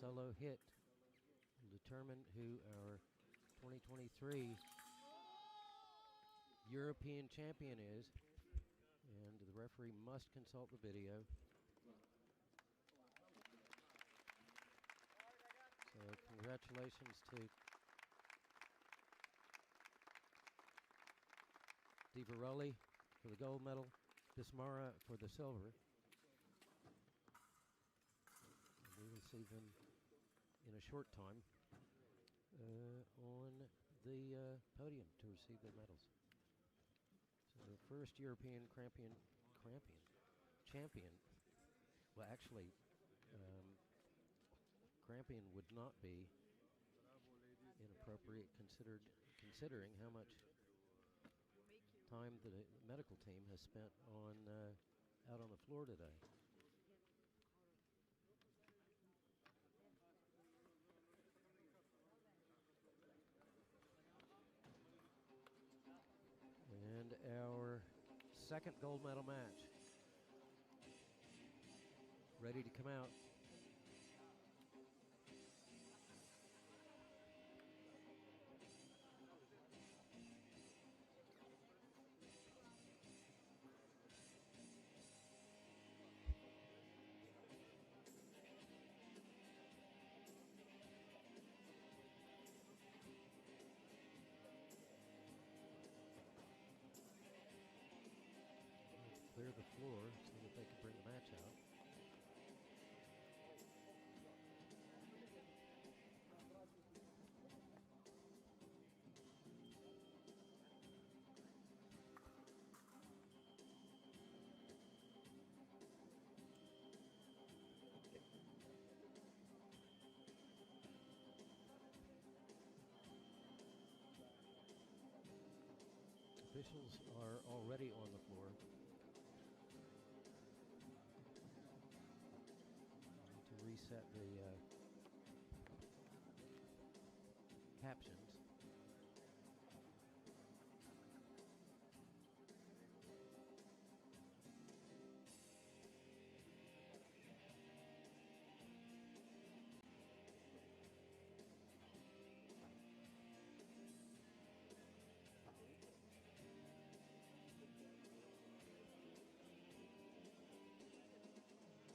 solo hit will determine who our 2023 European champion is, and the referee must consult the video. So congratulations to Divaroli for the gold medal, Bismara for the silver. We will see them in a short time on the podium to receive their medals. So the first European champion. Well, actually, Crampian would not be inappropriate considering how much time the medical team has spent on out on the floor today. And our second gold medal match ready to come out. Clear the floor so that they can bring the match out. Officials are already on the floor. To reset the captions.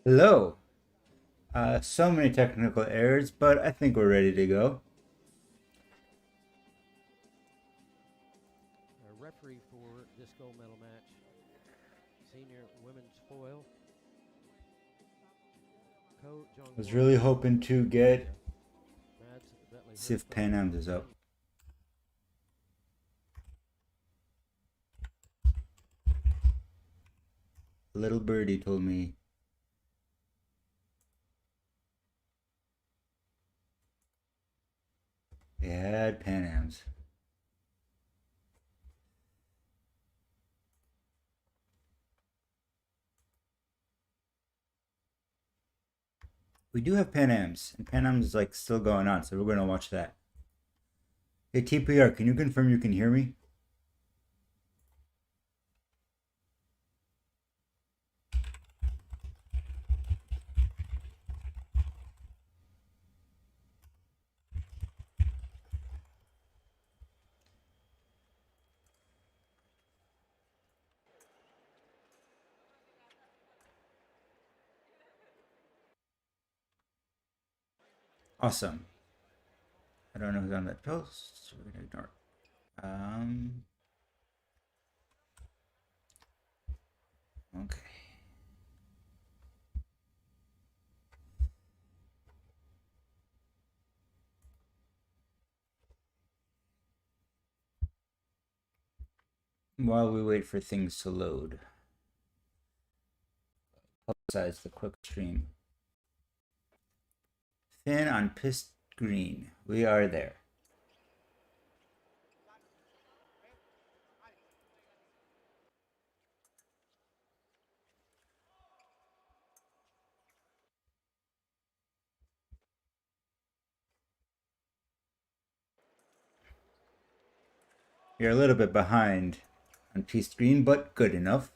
Hello. So many technical errors, but I think we're ready to go. Our referee for this gold medal match, senior women's foil. I was really hoping to see if Pan Am's is up. Little birdie told me. They had Pan Am's. We do have Pan Am's, and Pan Am's is like still going on, so we're going to watch that. Hey TPR, can you confirm you can hear me? Awesome. I don't know who's on that post, so we're gonna ignore it. Okay. While we wait for things to load, publicize the quick stream. Finn on pissed green. We are there. You're a little bit behind on pissed green, but good enough.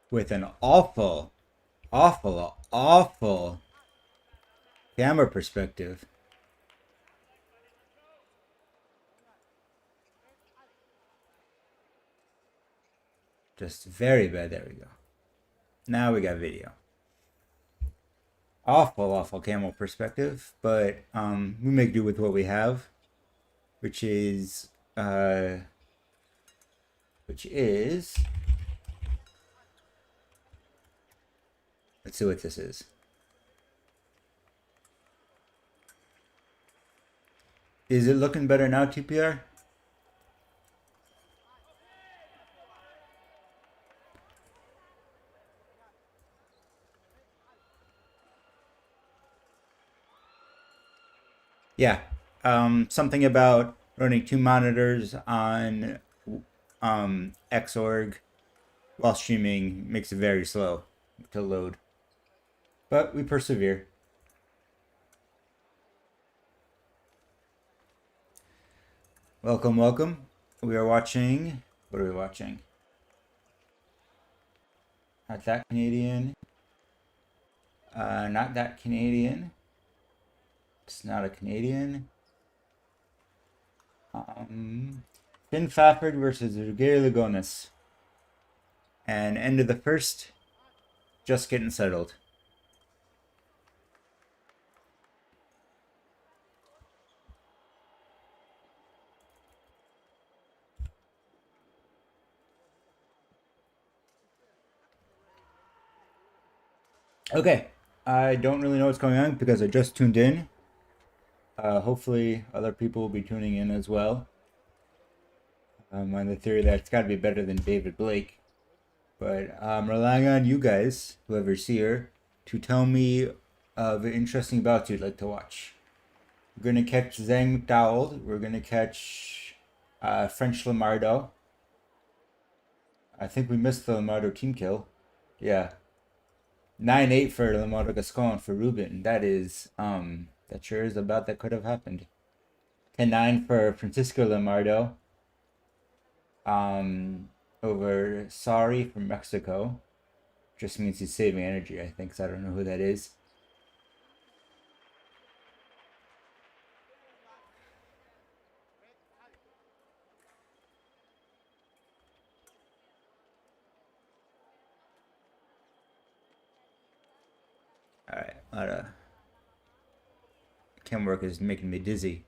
with an awful, awful camera perspective. Just very bad. There we go. Now we got video. Awful camera perspective, but we make do with what we have, which is let's see what this is. Is it looking better now, TPR? Yeah. Something about running 2 monitors on Xorg while streaming makes it very slow to load. But we persevere. Welcome, welcome. We are watching. What are we watching? Not that Canadian. Not that Canadian. It's not a Canadian. Finn Fafford versus Ruggeri Lugonis. And end of the first. Just getting settled. Okay. I don't really know what's going on because I just tuned in. Hopefully other people will be tuning in as well. On the theory that it's got to be better than David Blake. But I'm relying on you guys, whoever's here, to tell me of interesting bouts you'd like to watch. We're going to catch Zhang McDowell. We're going to catch French Lamardo. I think we missed the Lamardo team kill. Yeah. 9-8 for Lamardo Gascon for Ruben. That is, that sure is about that could have happened. 10-9 for Francisco Lamardo. Over Sorry from Mexico. Just means he's saving energy, I think, so I don't know who that is. Alright, a lot of cam work is making me dizzy.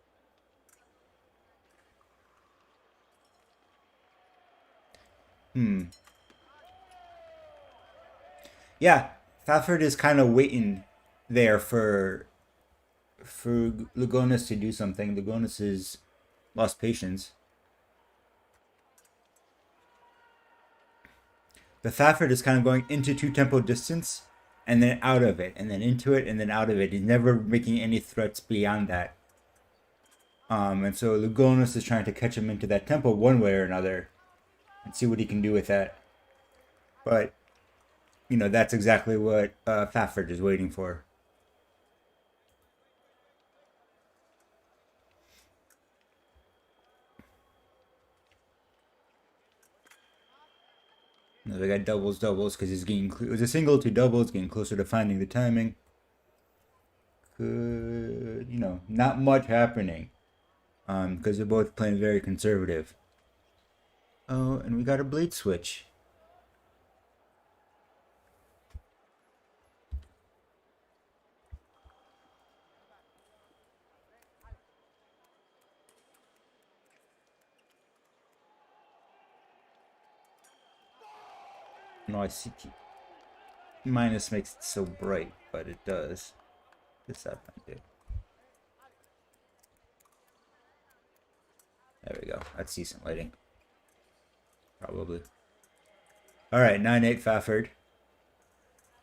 Yeah, Fafford is kind of waiting there for Lugonis to do something. Lugonis has lost patience. The Fafford is kind of going into 2-tempo distance and then out of it, and then into it, and then out of it. He's never making any threats beyond that. And so Lugonis is trying to catch him into that tempo one way or another and see what he can do with that. But, you know, that's exactly what Fafford is waiting for. They got doubles because he's getting. It was a single to doubles, getting closer to finding the timing. Good, you know, not much happening. Because they're both playing very conservative. Oh, and we got a blade switch. No, I see. Minus makes it so bright, but it does. What's that thing do? There we go. That's decent lighting. Probably. Alright, 9-8 Fafford.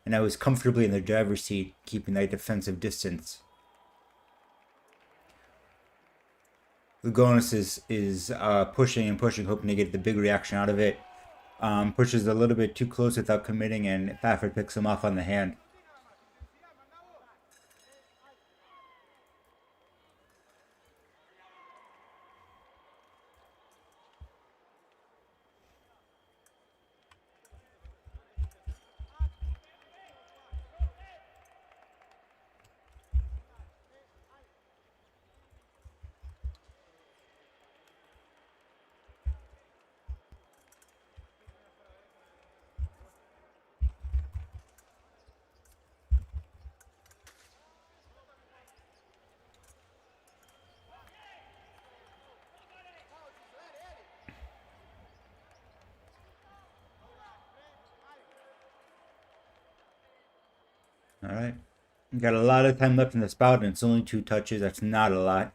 And I was comfortably in the driver's seat, keeping that defensive distance. Lugonis is pushing and pushing, hoping to get the big reaction out of it. Pushes a little bit too close without committing, and Fafford picks him off on the hand. All right. We got a lot of time left in this bout, and it's only 2 touches. That's not a lot.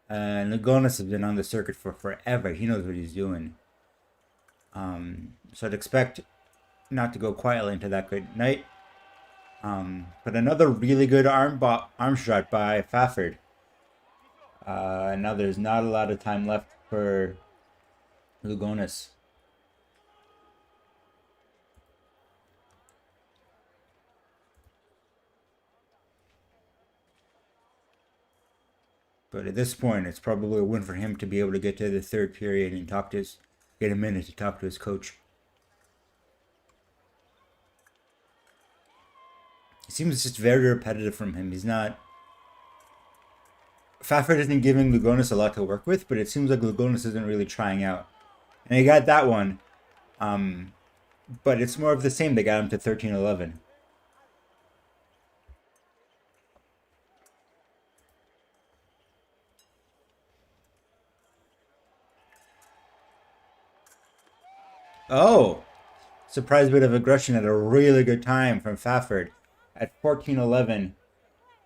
And Lugonis has been on the circuit for forever. He knows what he's doing. So I'd expect not to go quietly into that good night. But another really good arm shot by Fafford. Now there's not a lot of time left for Lugonis. But at this point, it's probably a win for him to be able to get to the third period and get a minute to talk to his coach. It seems just very repetitive from him. Fafford isn't giving Lugonis a lot to work with, but it seems like Lugonis isn't really trying out. And he got that one. But it's more of the same. They got him to 13-11. Oh! Surprise bit of aggression at a really good time from Fafford. At 14-11,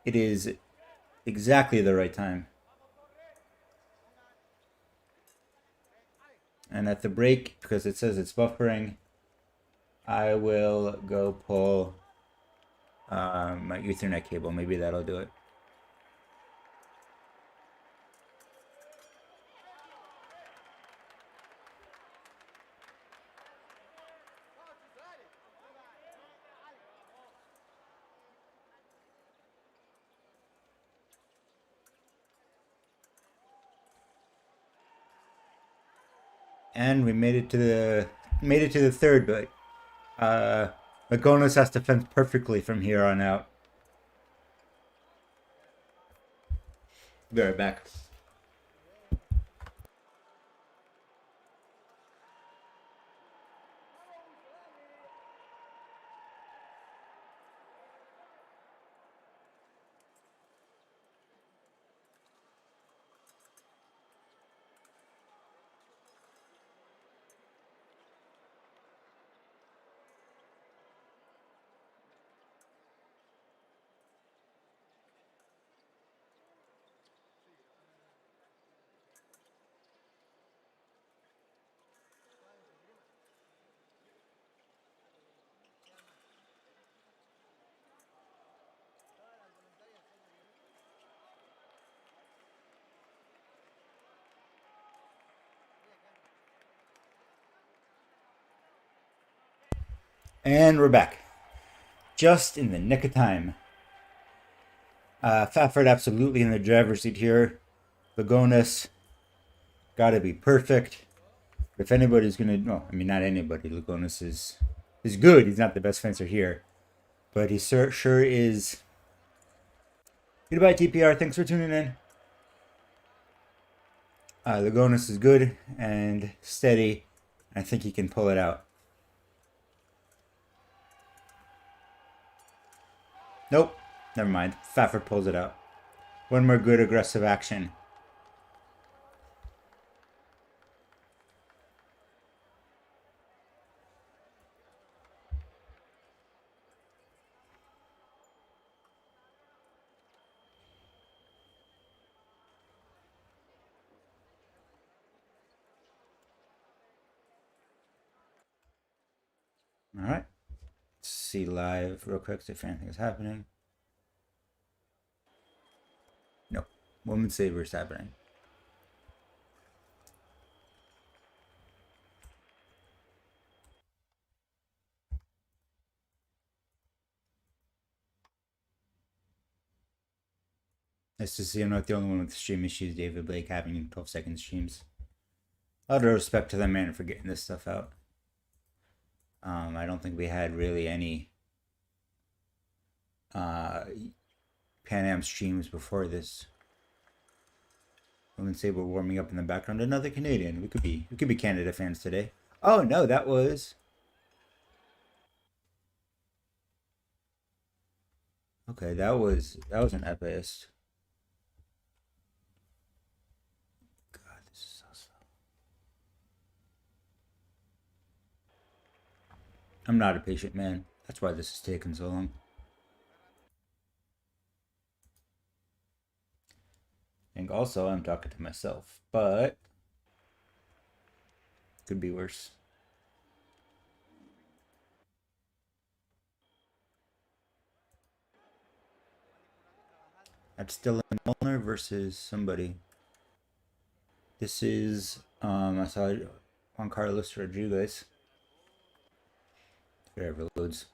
it is exactly the right time. And at the break, because it says it's buffering, I will go pull my Ethernet cable. Maybe that'll do it. And we made it to the third, but Lugonis has to fence perfectly from here on out. Be right back. And we're back. Just in the nick of time. Fafford absolutely in the driver's seat here. Lugonis gotta be perfect. If anybody's gonna, no, I mean not anybody. Lugonis is good. He's not the best fencer here, but he sure is. Goodbye TPR. Thanks for tuning in. Lugonis is good and steady. I think he can pull it out. Nope. Never mind. Fafford pulls it out. One more good aggressive action. All right. Let's see live real quick if anything is happening. No. Women's Saber is happening. Nice to see I'm not the only one with stream issues. David Blake having 12-second streams. A lot of respect to that man for getting this stuff out. I don't think we had really any Pan Am streams before this. Women's Saber warming up in the background. Another Canadian. We could be Canada fans today. Oh no, that was. Okay, that was an epist. God, this is so slow. I'm not a patient man. That's why this is taking so long. think also I'm talking to myself, but could be worse. That's Dylan Milner versus somebody. This is I saw Juan Carlos Rodriguez. Whatever loads.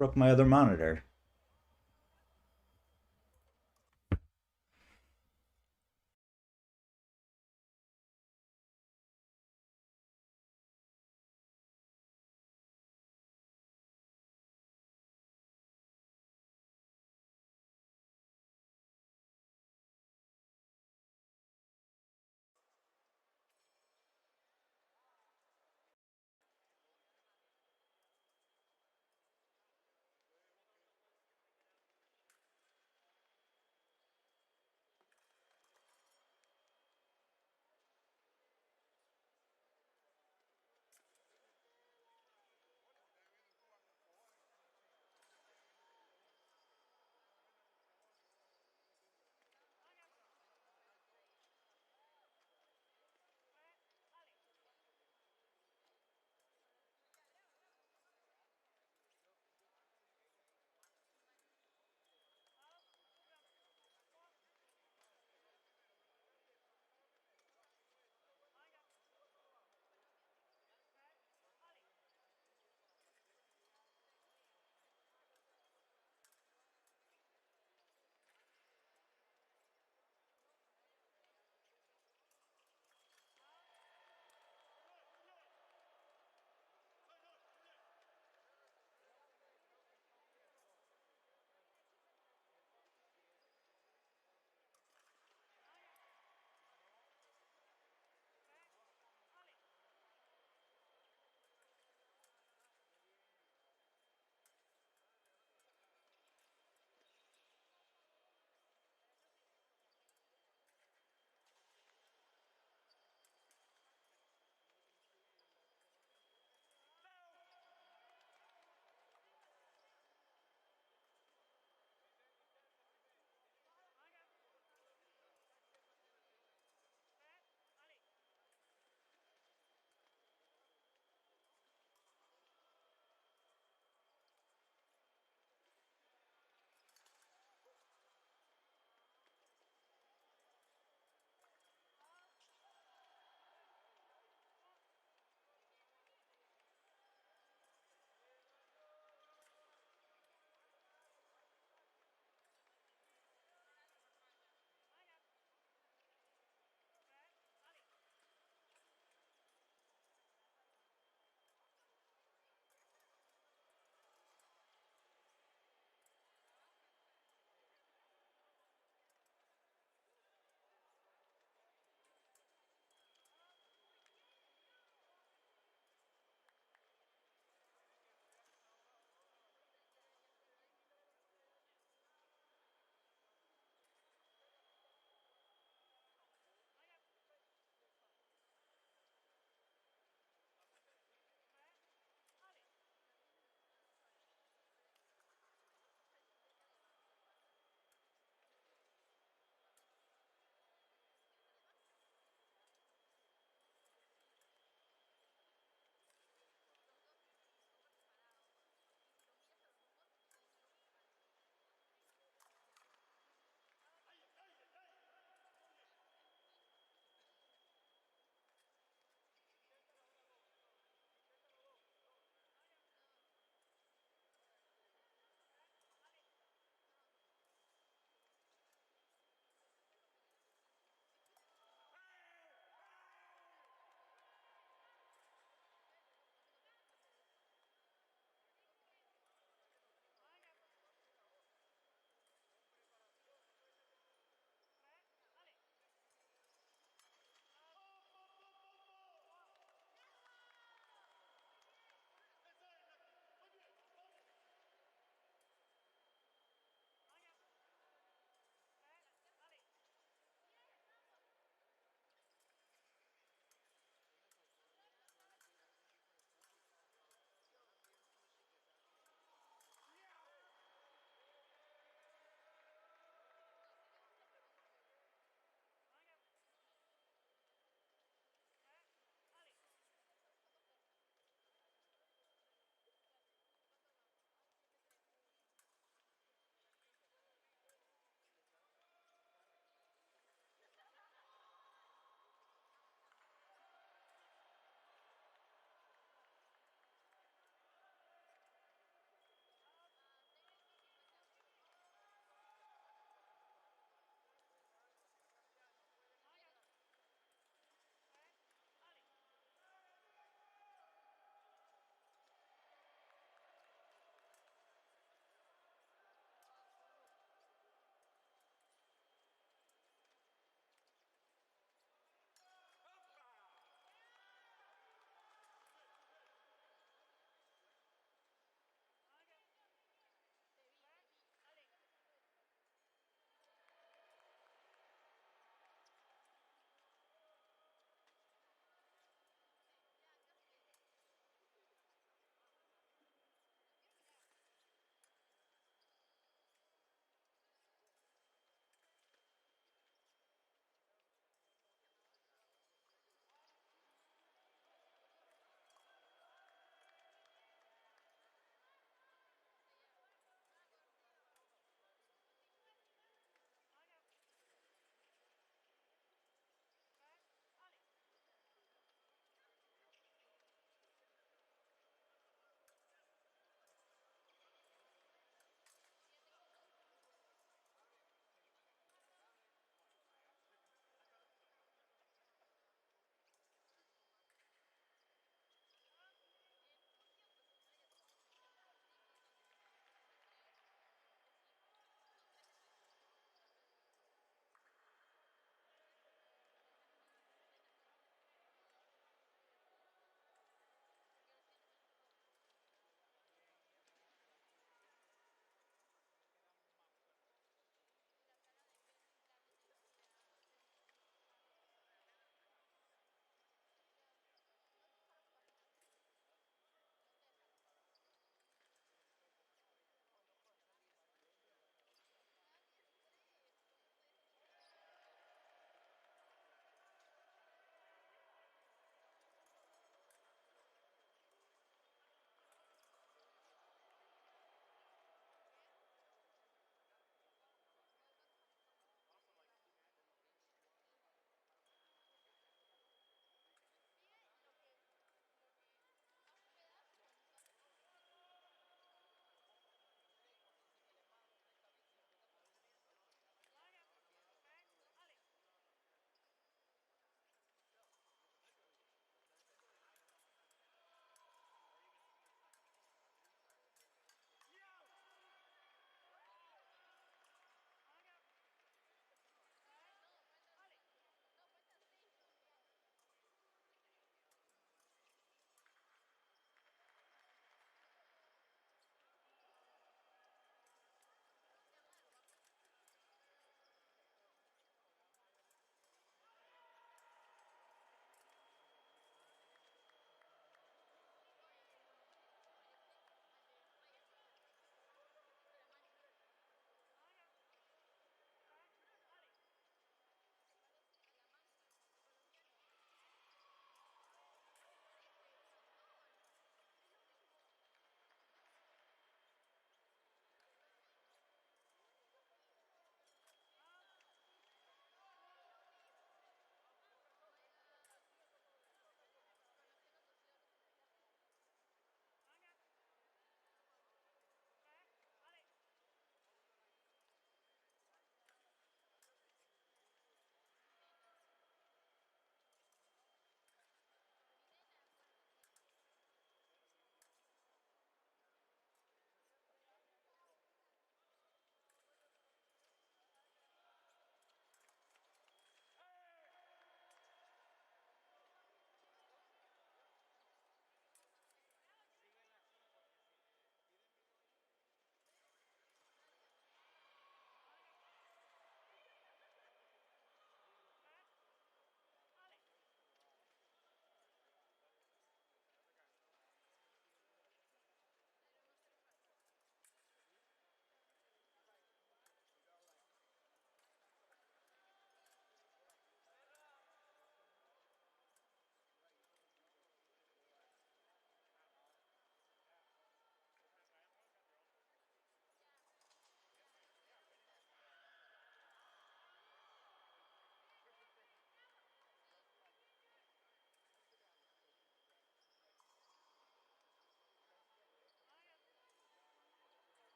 Broke my other monitor.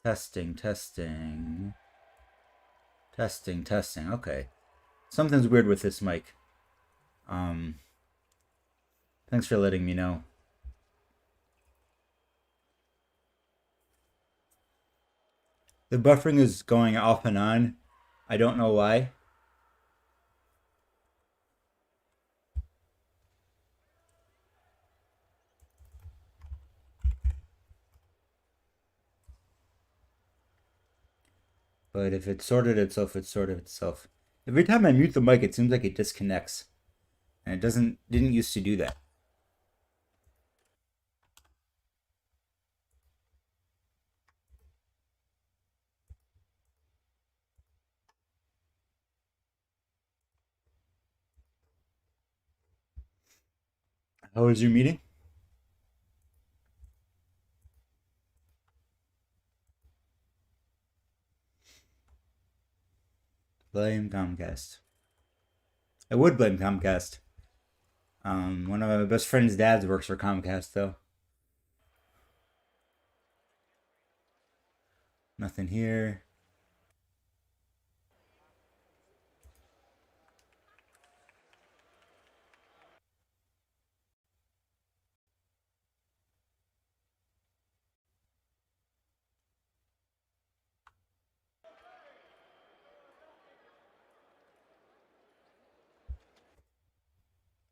Testing, testing. Testing, testing. Okay. Something's weird with this mic. Thanks for letting me know. The buffering is going off and on. I don't know why. But if it sorted itself, it sorted itself. Every time I mute the mic, it seems like it disconnects. And it didn't used to do that. How was your meeting? Blame Comcast. I would blame Comcast. One of my best friend's dads works for Comcast, though. Nothing here.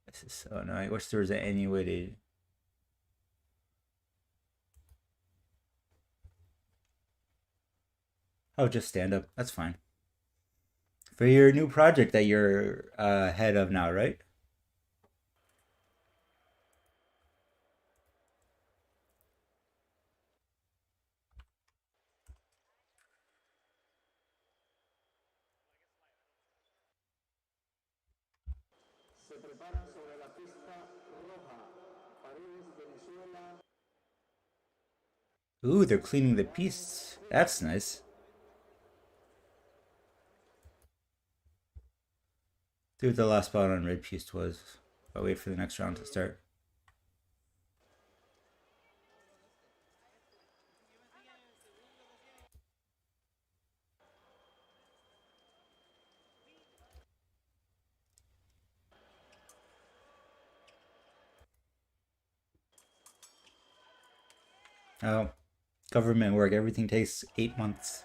This is so annoying. I wish there was any way to. Oh, just stand up. That's fine. For your new project that you're head of now, right? Ooh, they're cleaning the pistes. That's nice. See what the last spot on red piste was. I'll wait for the next round to start. Oh, government work. Everything takes 8 months.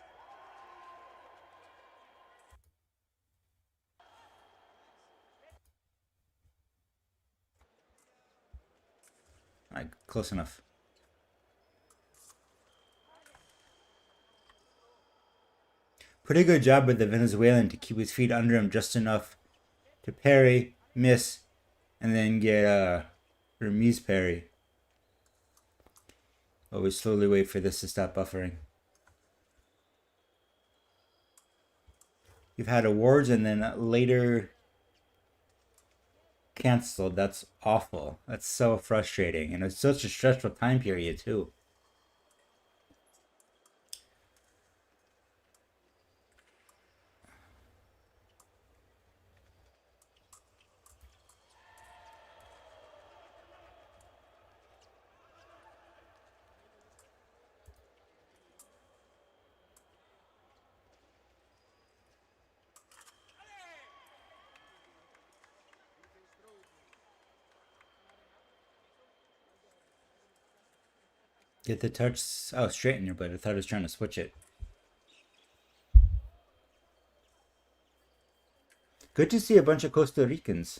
Alright, close enough. Pretty good job with the Venezuelan to keep his feet under him just enough to parry, miss, and then get a remise parry. Always slowly wait for this to stop buffering. You've had awards and then later canceled. That's awful. That's so frustrating. And it's such a stressful time period, too. Get the touch. Oh, straighten your blade. I thought I was trying to switch it. Good to see a bunch of Costa Ricans.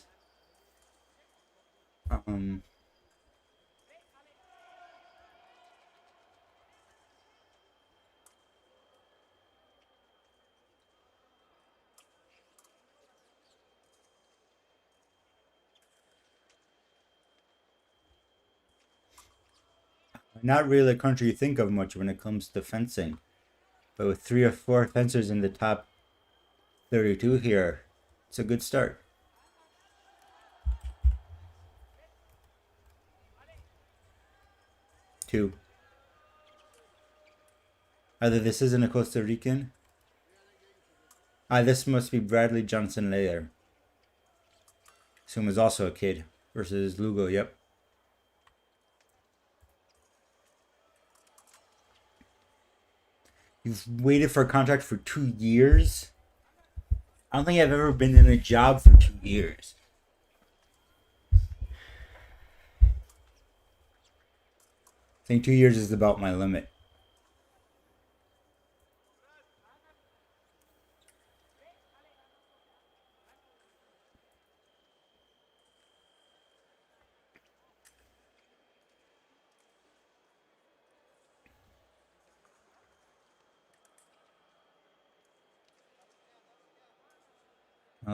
Not really a country you think of much when it comes to fencing. But with 3 or 4 fencers in the top 32 here, it's a good start. Two. Either this isn't a Costa Rican. This must be Bradley Johnson Layer. Assume is also a kid. Versus Lugo, yep. You've waited for a contract for 2 years? I don't think I've ever been in a job for 2 years. I think 2 years is about my limit.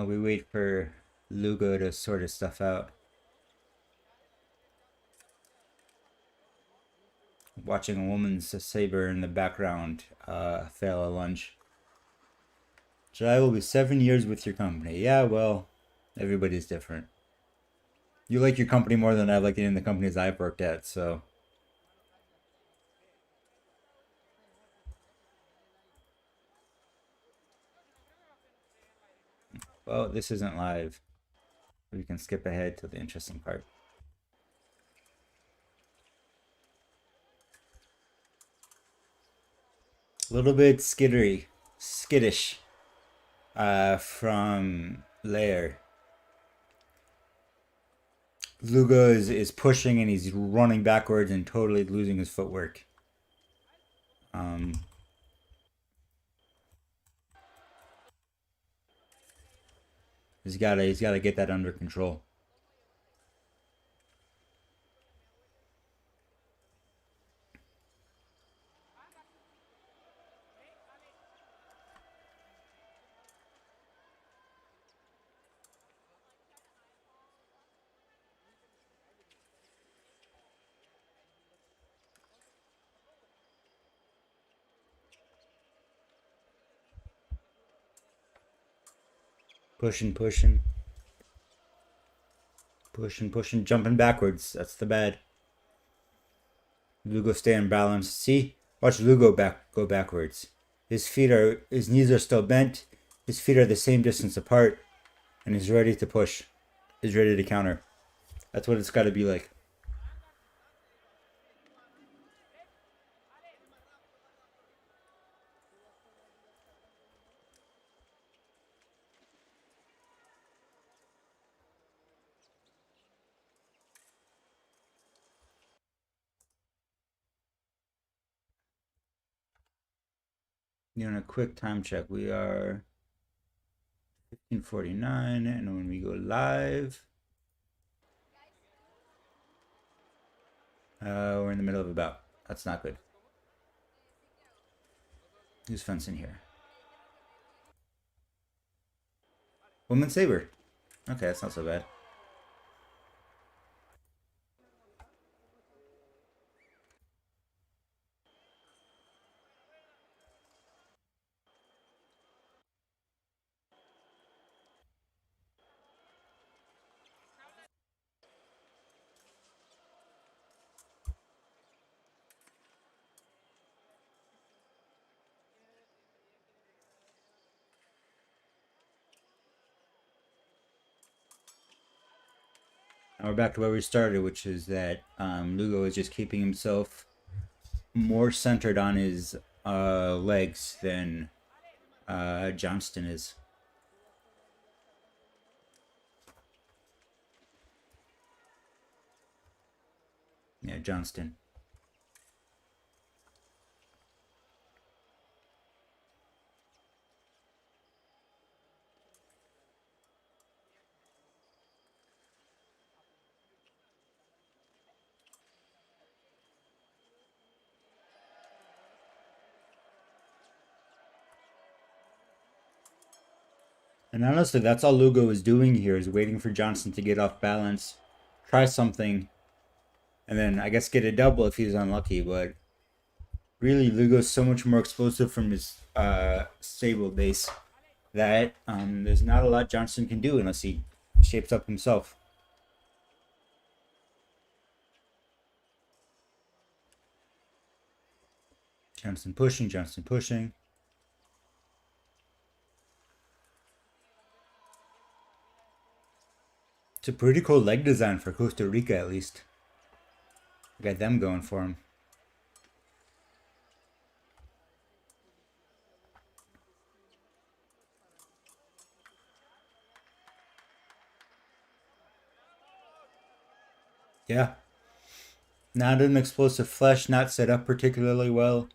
We wait for Lugo to sort his stuff out. Watching a woman's saber in the background fail a lunge. July will be 7 years with your company. Yeah, well, everybody's different. You like your company more than I like it in the companies I've worked at, so. Well, this isn't live. We can skip ahead to the interesting part. A little bit skittish from Lair. Lugo is pushing and he's running backwards and totally losing his footwork. He's gotta get that under control. Pushing, jumping backwards. That's the bad. Lugo stay in balance. See? Watch Lugo go backwards. His knees are still bent. His feet are the same distance apart. And he's ready to push. He's ready to counter. That's what it's got to be like. Doing a quick time check. We are 15:49, and when we go live, we're in the middle of a bout. That's not good. Who's fencing here? Woman saber. Okay, that's not so bad. Now we're back to where we started, which is that Lugo is just keeping himself more centered on his legs than Johnston is. Yeah, Johnston. And honestly, that's all Lugo is doing here, is waiting for Johnston to get off balance, try something, and then I guess get a double if he's unlucky. But really, Lugo's so much more explosive from his stable base that there's not a lot Johnson can do unless he shapes up himself. Johnson pushing, Johnson pushing. It's a pretty cool leg design for Costa Rica, at least. Got them going for him. Yeah. Not an explosive flesh, not set up particularly well.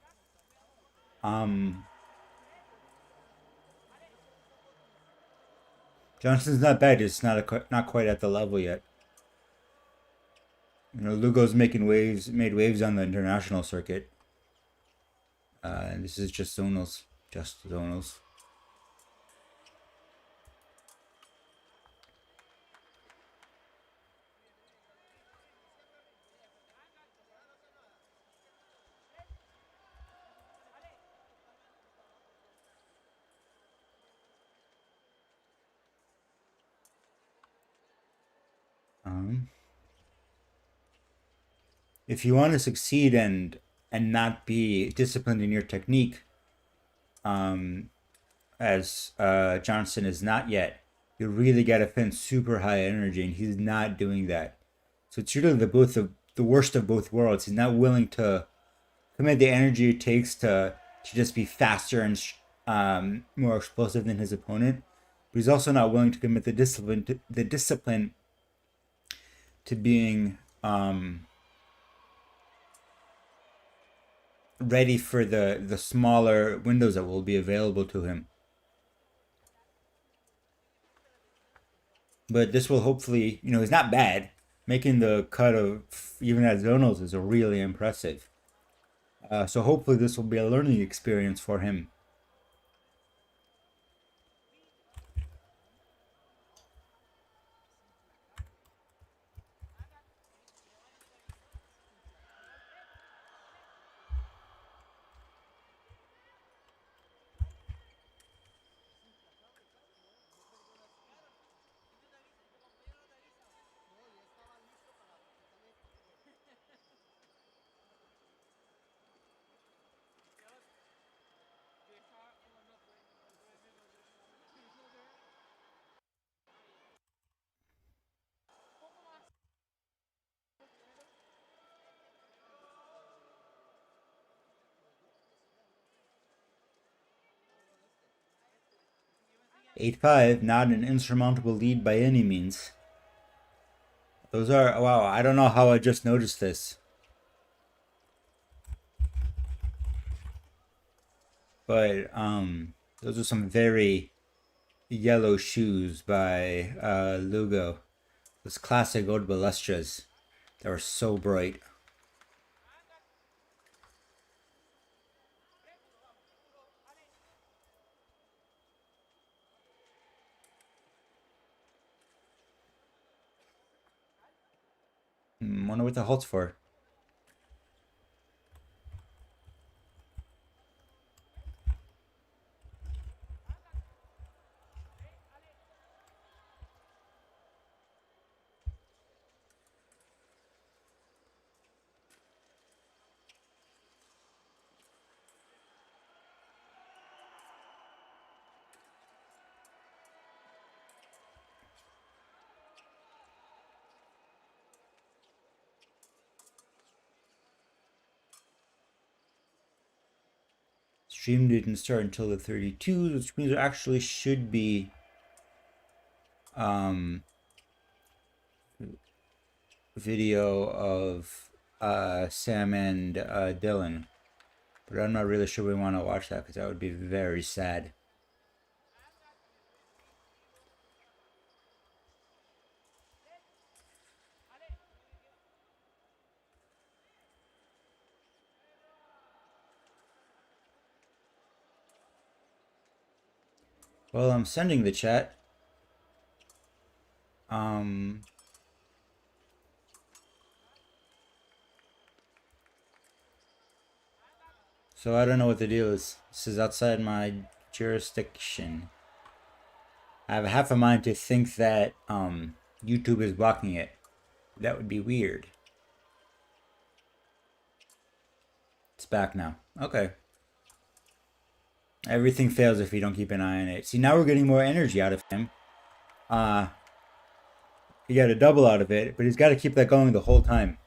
Johnson's not bad, just not quite at the level yet. You know, Lugo's making waves, made waves on the international circuit. And this is just Zonals. Just Zonals. If you want to succeed and not be disciplined in your technique, as Johnson is not yet, you really got to spend super high energy, and he's not doing that. So it's really the worst of both worlds. He's not willing to commit the energy it takes to just be faster and more explosive than his opponent, but he's also not willing to commit the discipline to being ready for the smaller windows that will be available to him. But this will hopefully, you know, he's not bad. Making the cut of even at Zonals is really impressive. So hopefully this will be a learning experience for him. Eight five, not an insurmountable lead by any means. Those are, wow, I don't know how I just noticed this. But those are some very yellow shoes by Lugo. Those classic Old Balestras that were so bright. Wonder what the halt's for. Stream didn't start until the 32, which means there actually should be video of Sam and Dylan. But I'm not really sure we want to watch that because that would be very sad. Well, I'm sending the chat. So I don't know what the deal is. This is outside my jurisdiction. I have half a mind to think that YouTube is blocking it. That would be weird. It's back now. Okay. Everything fails if you don't keep an eye on it. See, now we're getting more energy out of him. He got a double out of it, but he's got to keep that going the whole time.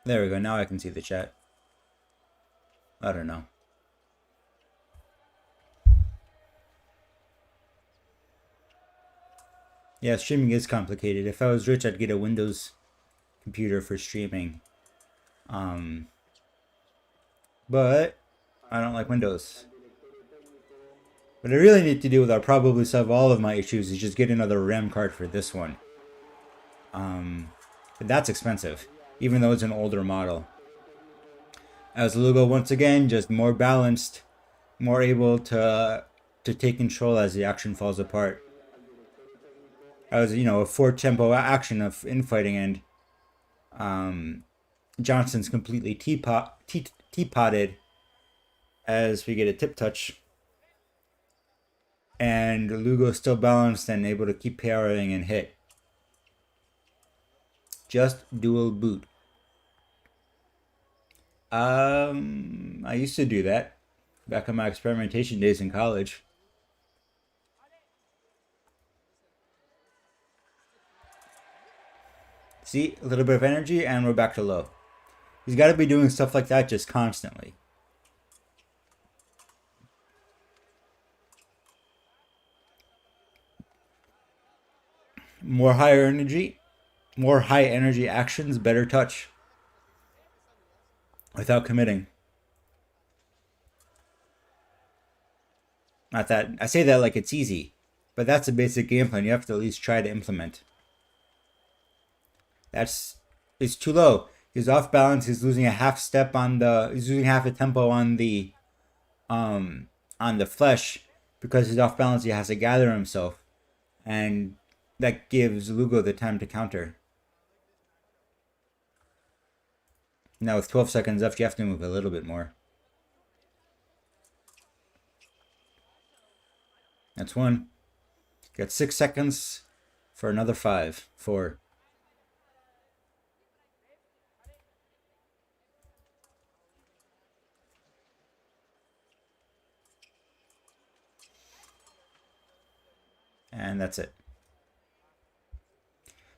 There we go. Now I can see the chat. I don't know. Yeah, streaming is complicated. If I was rich, I'd get a Windows computer for streaming. But I don't like Windows. What I really need to do, that'll probably solve all of my issues, is just get another RAM card for this one. But that's expensive, even though it's an older model. As Lugo, once again, just more balanced, more able to take control as the action falls apart. As you know, a 4-tempo action of infighting, and Johnson's completely teapotted as we get a tip touch, and Lugo's still balanced and able to keep parrying and hit. Just dual boot. I used to do that back in my experimentation days in college. See, a little bit of energy and we're back to low. He's got to be doing stuff like that just constantly. More higher energy, more high energy actions, better touch. Without committing. Not that I say that like it's easy, but that's a basic game plan you have to at least try to implement. It's too low. He's off balance. He's losing a half step on the. He's losing half a tempo on the flesh because he's off balance. He has to gather himself, and that gives Lugo the time to counter. Now with 12 seconds left, you have to move a little bit more. That's one. Got 6 seconds for another 5, 4. And that's it.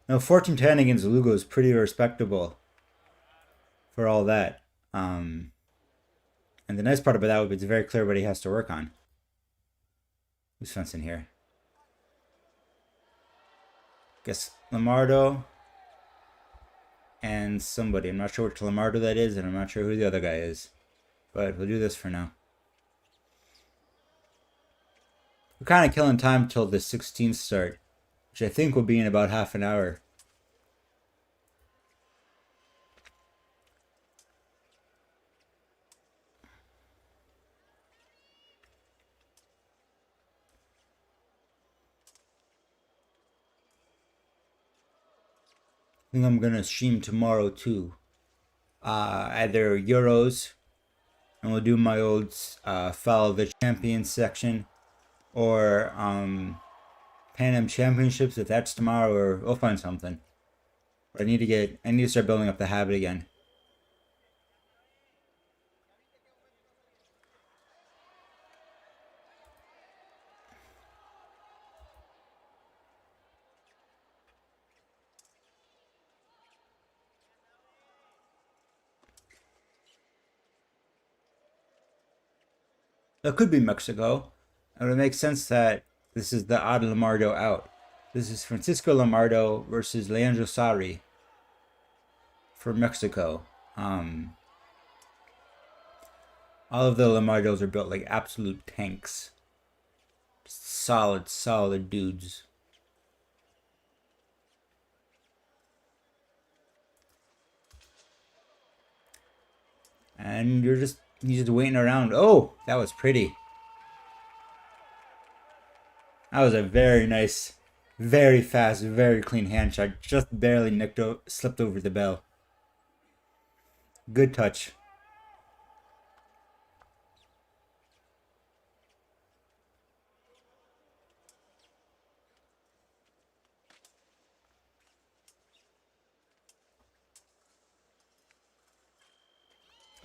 Now 14-10 against Lugo is pretty respectable for all that. And the nice part about that would be it's very clear what he has to work on. Who's fencing here? Guess Lamardo and somebody. I'm not sure which Lamardo that is, and I'm not sure who the other guy is. But we'll do this for now. We're kind of killing time till the 16th start, which I think will be in about half an hour. I think I'm gonna stream tomorrow too. Either Euros, and we'll do my old Follow the Champions section, or Pan Am Championships if that's tomorrow, or we'll find something. But I need to start building up the habit again. That could be Mexico. It would make sense that this is the odd Lamardo out. This is Francisco Lamardo versus Leandro Sari for Mexico. All of the Lamardos are built like absolute tanks. Solid dudes. And you're just waiting around. Oh, that was pretty. That was a very nice, very fast, very clean hand shot. Just barely slipped over the bell. Good touch.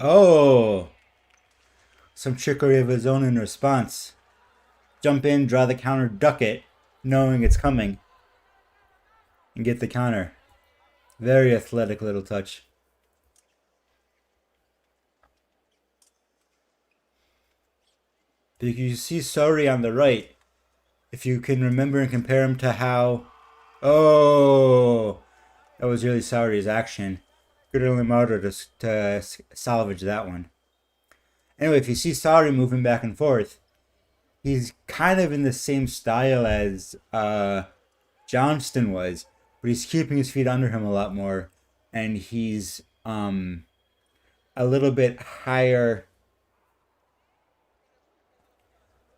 Oh, some trickery of his own in response. Jump in, draw the counter, duck it, knowing it's coming, and get the counter. Very athletic little touch. But you see Sori on the right. If you can remember and compare him to how... Oh, that was really Sori's action. Good on Limado to salvage that one. Anyway, if you see Sari moving back and forth, he's kind of in the same style as Johnston was, but he's keeping his feet under him a lot more, and he's a little bit higher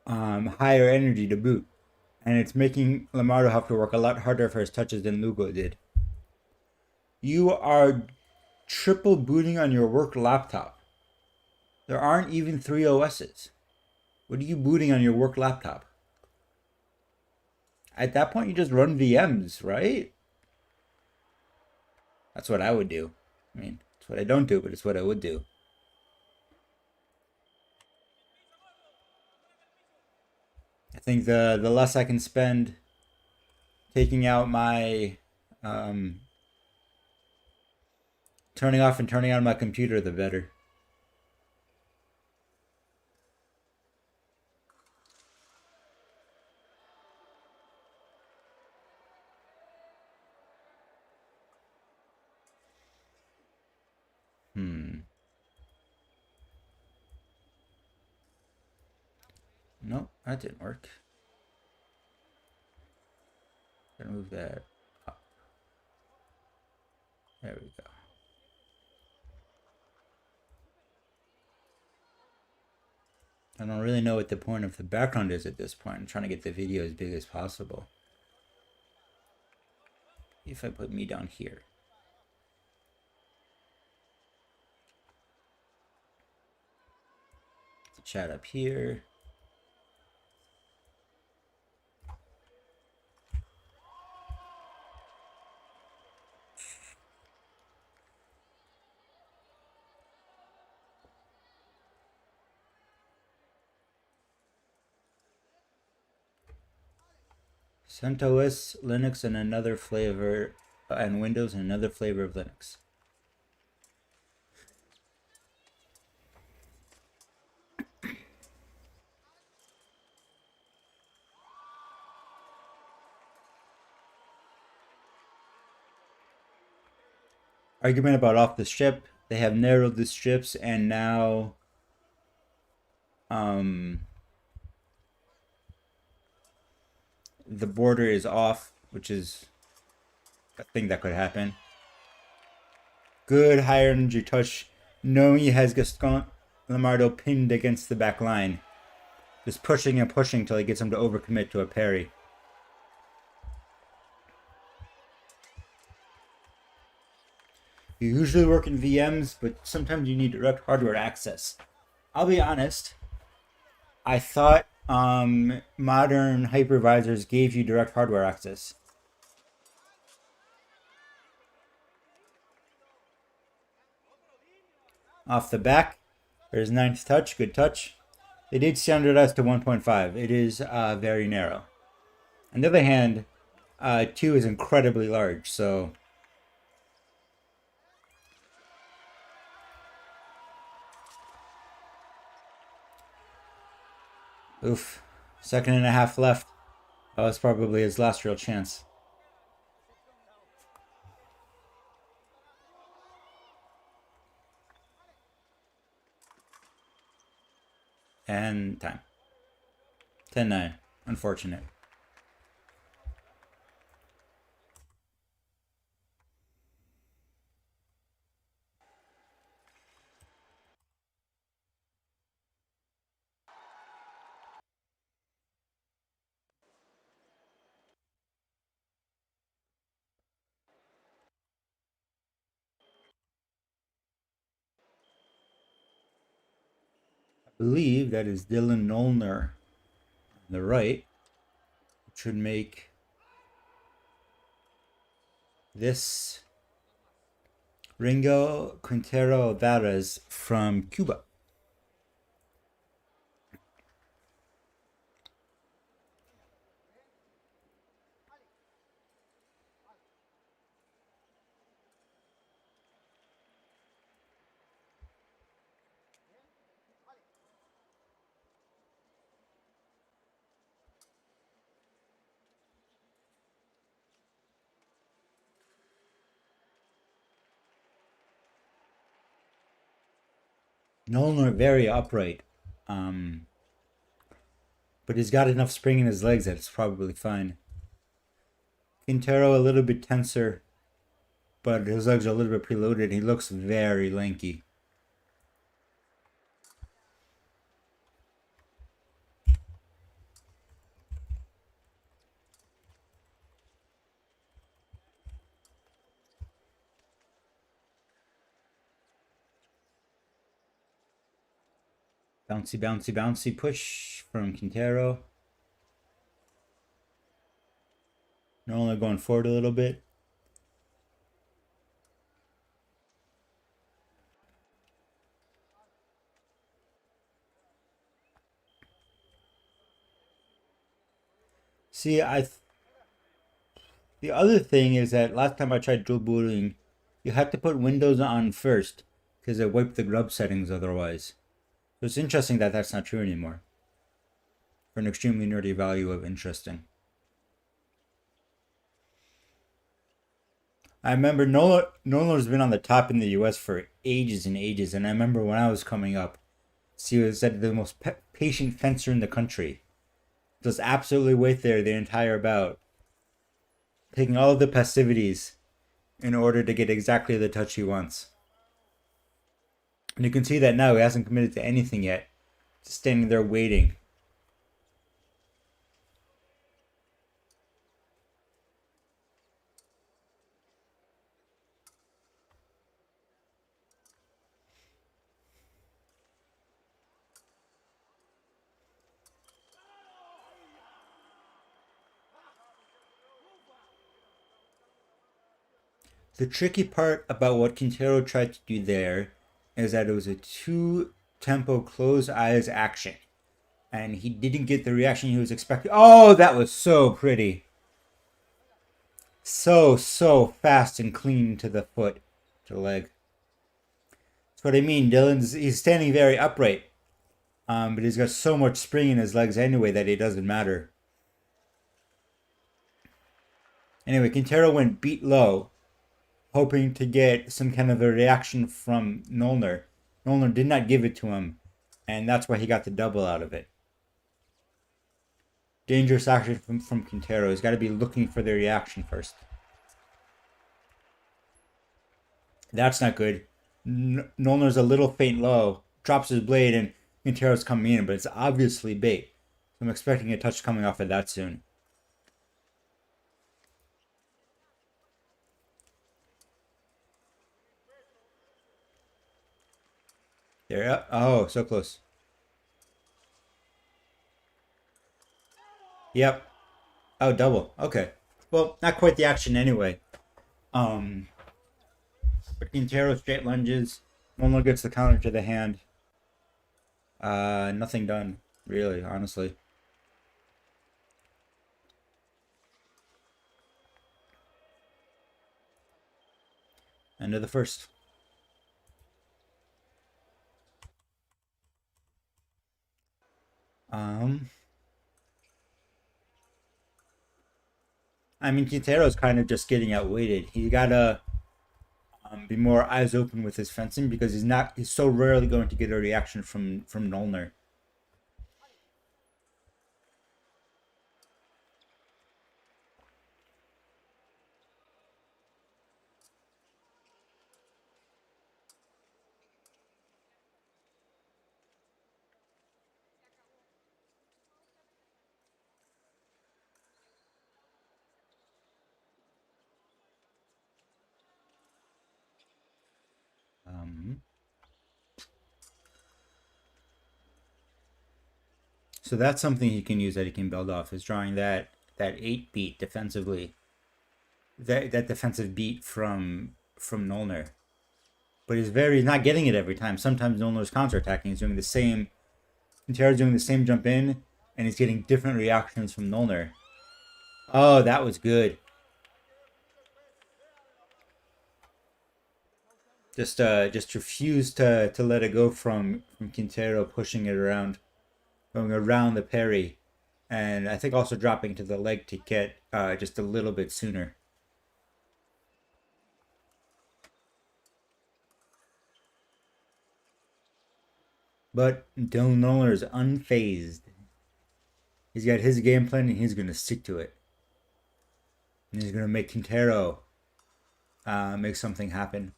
higher energy to boot, and it's making Lamardo have to work a lot harder for his touches than Lugo did. You are triple booting on your work laptop. There aren't even 3 OSs. What are you booting on your work laptop? At that point, you just run VMs, right? That's what I would do. I mean, it's what I don't do, but it's what I would do. I think the less I can spend taking out my turning off and turning on my computer, the better. Nope, that didn't work. Gotta move that up. There we go. I don't really know what the point of the background is at this point. I'm trying to get the video as big as possible. If I put me down here. Chat up here. CentOS, Linux, and another flavor, and Windows, and another flavor of Linux. Argument about off the strip. They have narrowed the strips, and now the border is off, which is a thing that could happen. Good higher energy touch, knowing he has Gaston Lamardo pinned against the back line. Just pushing and pushing till he gets him to overcommit to a parry. You usually work in VMs, but sometimes you need direct hardware access. I'll be honest, I thought modern hypervisors gave you direct hardware access. Off the back, there's ninth touch, good touch. They did standardize to 1.5. It is very narrow. On the other hand, 2 is incredibly large, so... Oof. 2.5 left. That was probably his last real chance. And time. 10-9. Unfortunate. believe that is Dylan Nolner on the right, which should make this Ringo Quintero Alvarez from Cuba. Nolner very upright, um, but he's got enough spring in his legs that it's probably fine. Quintero a little bit tenser, but his legs are a little bit preloaded. He looks very lanky. Bouncy, bouncy, bouncy push from Quintero. Nolan going forward a little bit. See, the other thing is that last time I tried dual booting, you had to put Windows on first because it wiped the grub settings otherwise. So it's interesting that that's not true anymore. For an extremely nerdy value of interesting. I remember Nolan's been on the top in the US for ages and ages, and I remember when I was coming up, he was said the most patient fencer in the country. Just absolutely wait there the entire bout, taking all of the passivities in order to get exactly the touch he wants. And you can see that now he hasn't committed to anything yet, just standing there waiting. The tricky part about what Quintero tried to do there is that it was a two tempo close eyes action. And he didn't get the reaction he was expecting. Oh, that was so pretty. So fast and clean to the foot, to the leg. That's what I mean. He's standing very upright. But he's got so much spring in his legs anyway that it doesn't matter. Anyway, Quintero went beat low, hoping to get some kind of a reaction from Nolner. Nolner did not give it to him, and that's why he got the double out of it. Dangerous action from Quintero. He's got to be looking for the reaction first. That's not good. Nolner's a little faint low, drops his blade, and Quintero's coming in, but it's obviously bait. So I'm expecting a touch coming off of that soon. There. Oh, so close. Yep. Oh, double. Okay. Well, not quite the action anyway. But Quintero straight lunges. Nolner gets the counter to the hand. Nothing done, really, honestly. End of the first. I mean, Quintero's kind of just getting outweighted. He gotta be more eyes open with his fencing because he's so rarely going to get a reaction from Nolner. Um, So that's something he can use that he can build off, is drawing that 8 beat defensively. That defensive beat from Nolner. But he's not getting it every time. Sometimes Nolner's counterattacking. He's doing the same. Quintero's doing the same jump in, and he's getting different reactions from Nolner. Oh, that was good. Just refuse to let it go from Quintero pushing it around, going around the parry, and I think also dropping to the leg to get just a little bit sooner. But Dylan Nolan is unfazed. He's got his game plan and he's going to stick to it. And he's going to make Quintero make something happen.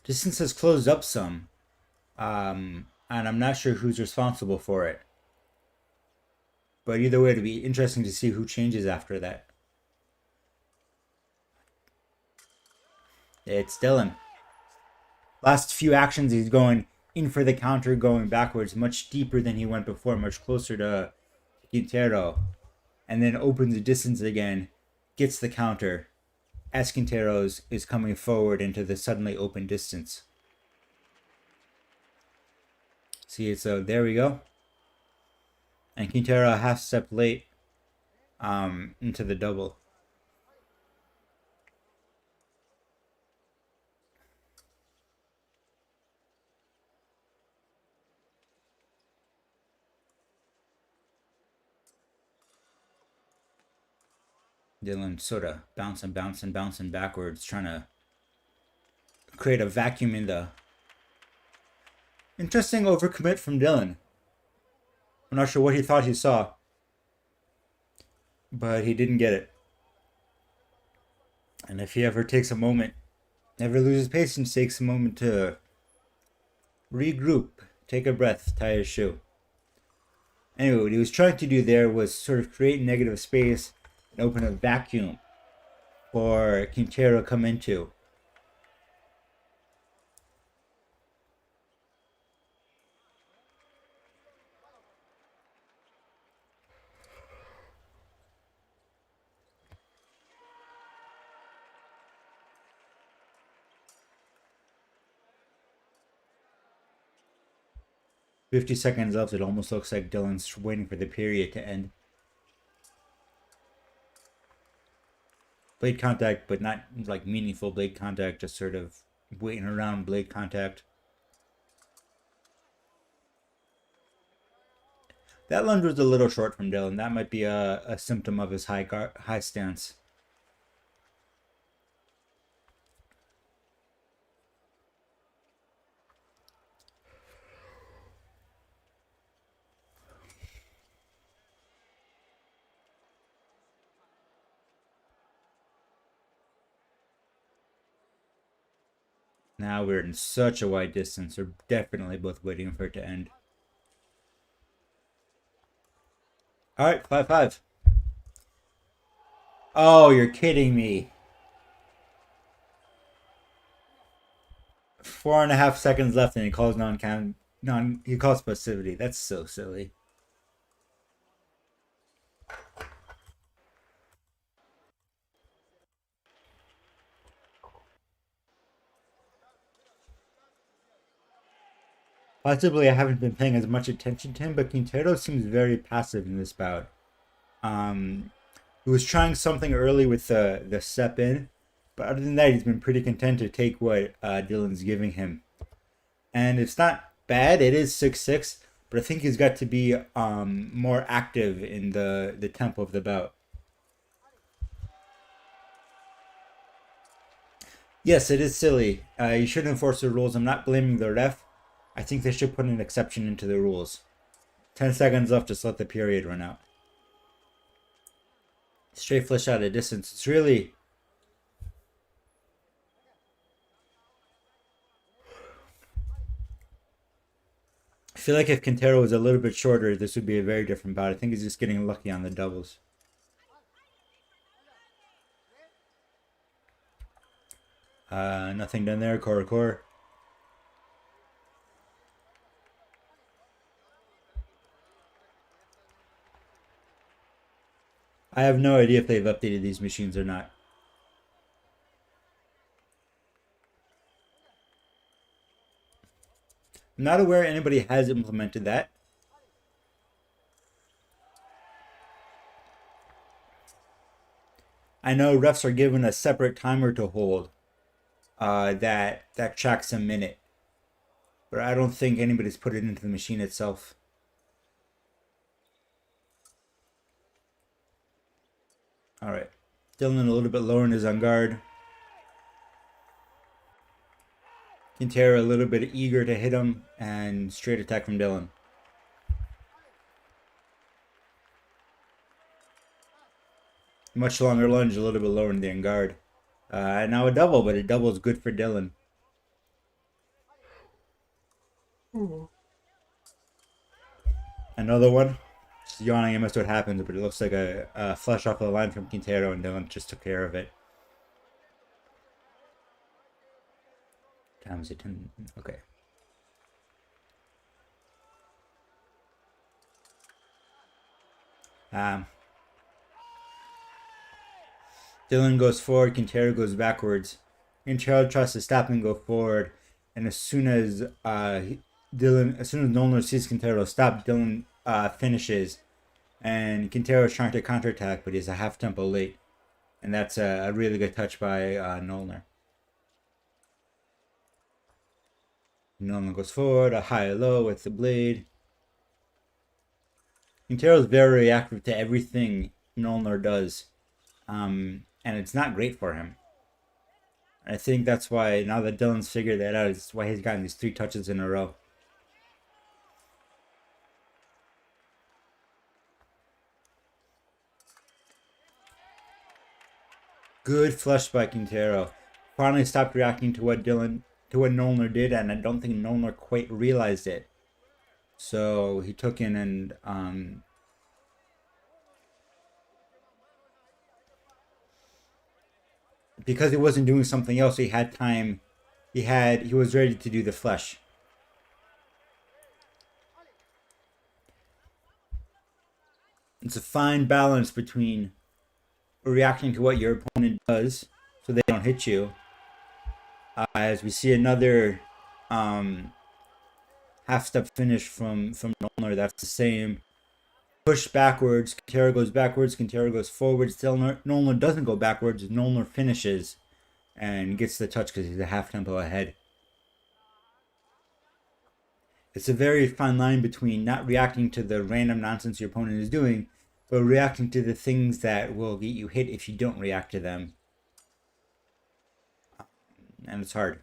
Distance has closed up some. And I'm not sure who's responsible for it. But either way, it'll be interesting to see who changes after that. It's Dylan. Last few actions, he's going in for the counter, going backwards, much deeper than he went before, much closer to Quintero. And then opens the distance again, gets the counter, as Quintero's is coming forward into the suddenly open distance. See, so there we go. And Quintero a half step late into the double. Dylan sort of bouncing backwards, trying to create a vacuum in the... Interesting overcommit from Dylan. I'm not sure what he thought he saw, but he didn't get it. And if he ever takes a moment, never loses patience, takes a moment to regroup, take a breath, tie his shoe. Anyway, what he was trying to do there was sort of create negative space and open a vacuum for Quintero to come into. "50 seconds left. It almost looks like Dylan's waiting for the period to end. Blade contact, but not like meaningful blade contact, just sort of waiting around blade contact. That lunge was a little short from Dylan. That might be a symptom of his high stance. Now we're in such a wide distance. We're definitely both waiting for it to end. All right, 5-5. Oh, you're kidding me. 4.5 seconds left, and he calls he calls passivity. That's so silly. Possibly I haven't been paying as much attention to him, but Quintero seems very passive in this bout. He was trying something early with the step in, but other than that, he's been pretty content to take what Dylan's giving him. And it's not bad. It is 6-6, but I think he's got to be more active in the tempo of the bout. Yes, it is silly. You should enforce the rules. I'm not blaming the ref. I think they should put an exception into the rules. 10 seconds left, just let the period run out. Straight flush out of distance. It's really... I feel like if Quintero was a little bit shorter, this would be a very different bout. I think he's just getting lucky on the doubles. Nothing done there. Core. I have no idea if they've updated these machines or not. I'm not aware anybody has implemented that. I know refs are given a separate timer to hold that tracks a minute, but I don't think anybody's put it into the machine itself. All right, Dylan a little bit lower and is on guard. Quintero a little bit eager to hit him, and straight attack from Dylan. Much longer lunge, a little bit lower in the on guard. Now a double, but a double is good for Dylan. Another one. Just yawning, I missed what happened, but it looks like a flush off the line from Quintero, and Dylan just took care of it. Time is it? 10? Okay. Dylan goes forward, Quintero goes backwards. Quintero tries to stop and go forward, and as soon as Nolan sees Quintero stop, Dylan finishes, and Quintero is trying to counterattack, but he's a half tempo late, and that's a really good touch by Nolan. Nolan goes forward, a high-low with the blade. Quintero is very reactive to everything Nolan does, and it's not great for him. I think that's why, now that Dylan's figured that out, it's why he's gotten these 3 touches in a row. Good flush by Quintero. Finally stopped reacting to what Nolan did, and I don't think Nolan quite realized it. So he took in and because he wasn't doing something else, he had time. He was ready to do the flush. It's a fine balance between reacting to what your opponent does so they don't hit you. As we see another half step finish from Nolan, that's the same. Push backwards, Quintero goes backwards, Quintero goes forwards. Still, Nolan doesn't go backwards. Nolan finishes and gets the touch because he's a half tempo ahead. It's a very fine line between not reacting to the random nonsense your opponent is doing, but reacting to the things that will get you hit if you don't react to them. And it's hard.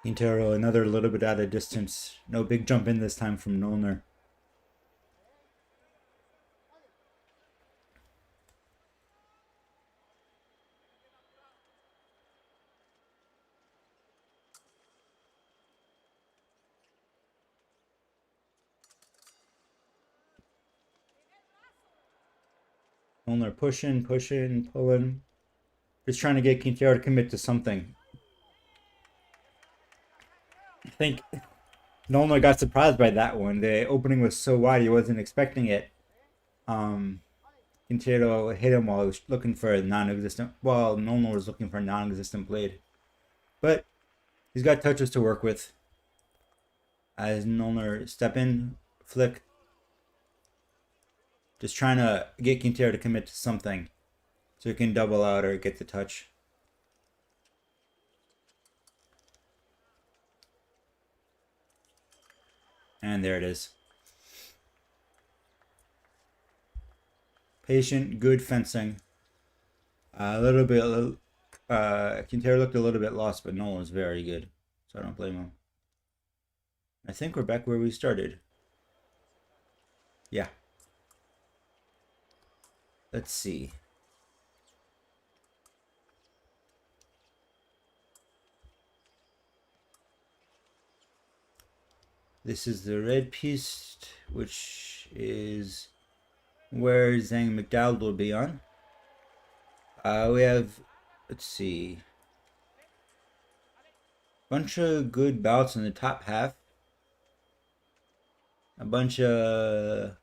Quintero another little bit out of distance. No big jump in this time from Nolan. Nolan pushing, pulling. Just trying to get Quintero to commit to something. I think Nolan got surprised by that one. The opening was so wide he wasn't expecting it. Quintero hit him while he was looking for a non-existent. Well, Nolan was looking for a non-existent blade, but he's got touches to work with. As Nolan step in, flick, just trying to get Quintero to commit to something, so he can double out or get the touch. And there it is. Patient, good fencing. A little bit, Quintero looked a little bit lost, but Nolan's very good, so I don't blame him. I think we're back where we started. Yeah. Let's see. This is the red piece, which is where Zhang McDowell will be on. We have, let's see, a bunch of good bouts in the top half. A bunch of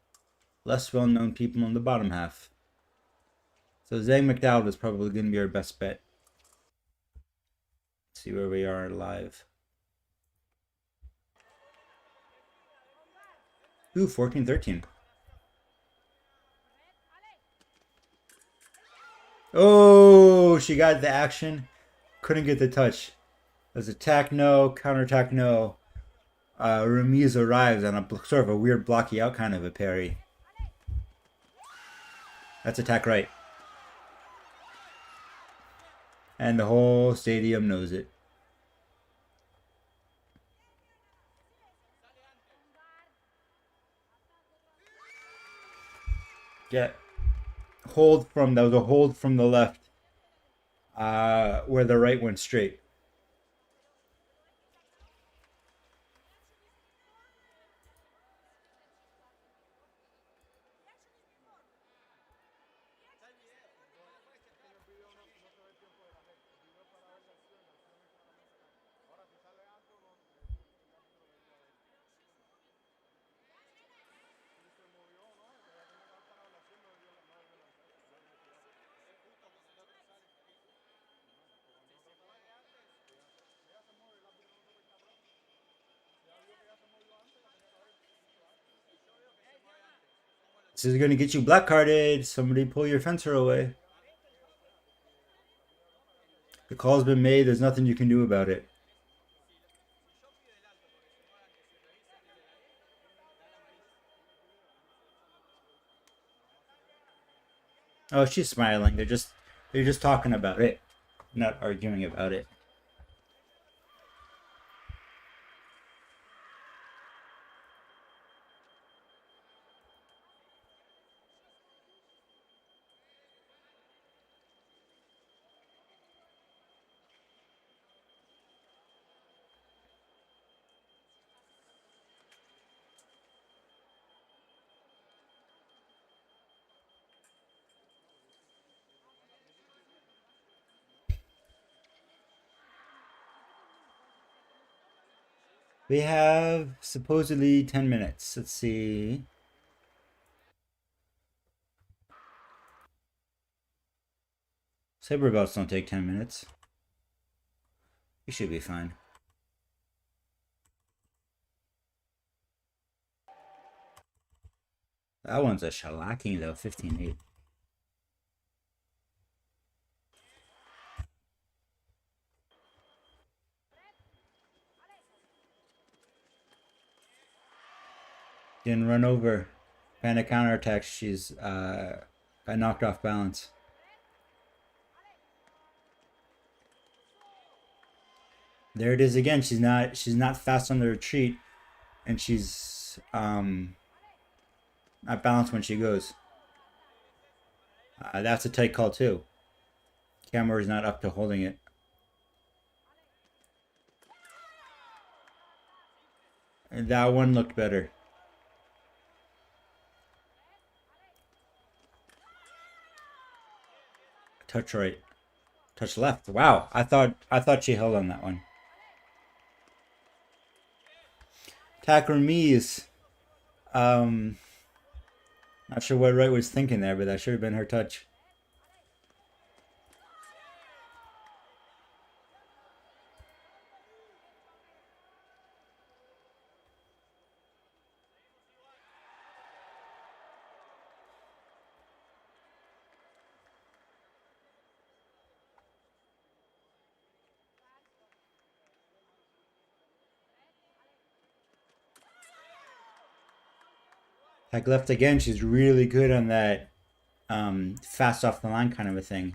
less well-known people in the bottom half. So Zhang McDowell is probably going to be our best bet. Let's see where we are live. Ooh, 14-13. Oh, she got the action. Couldn't get the touch. There's attack no, counterattack no. Ramiz arrives on a sort of a weird blocky out kind of a parry. That's attack right. And the whole stadium knows it. Yeah. Hold from, that was a hold from the left. Where the right went straight. This is going to get you black carded. Somebody pull your fencer away. The call's been made. There's nothing you can do about it. Oh, she's smiling. They're just talking about it, not arguing about it. We have supposedly 10 minutes. Let's see. Saber belts don't take 10 minutes. We should be fine. That one's a shellacking though, 15-8. Didn't run over. Panic counterattack. She's got knocked off balance. There it is again. She's not fast on the retreat, and she's not balanced when she goes. That's a tight call too. Camera is not up to holding it. And that one looked better. Touch right. Touch left. Wow. I thought she held on that one. Attack Ramiz. Not sure what Wright was thinking there, but that should have been her touch. Attack left again. She's really good on that fast off the line kind of a thing.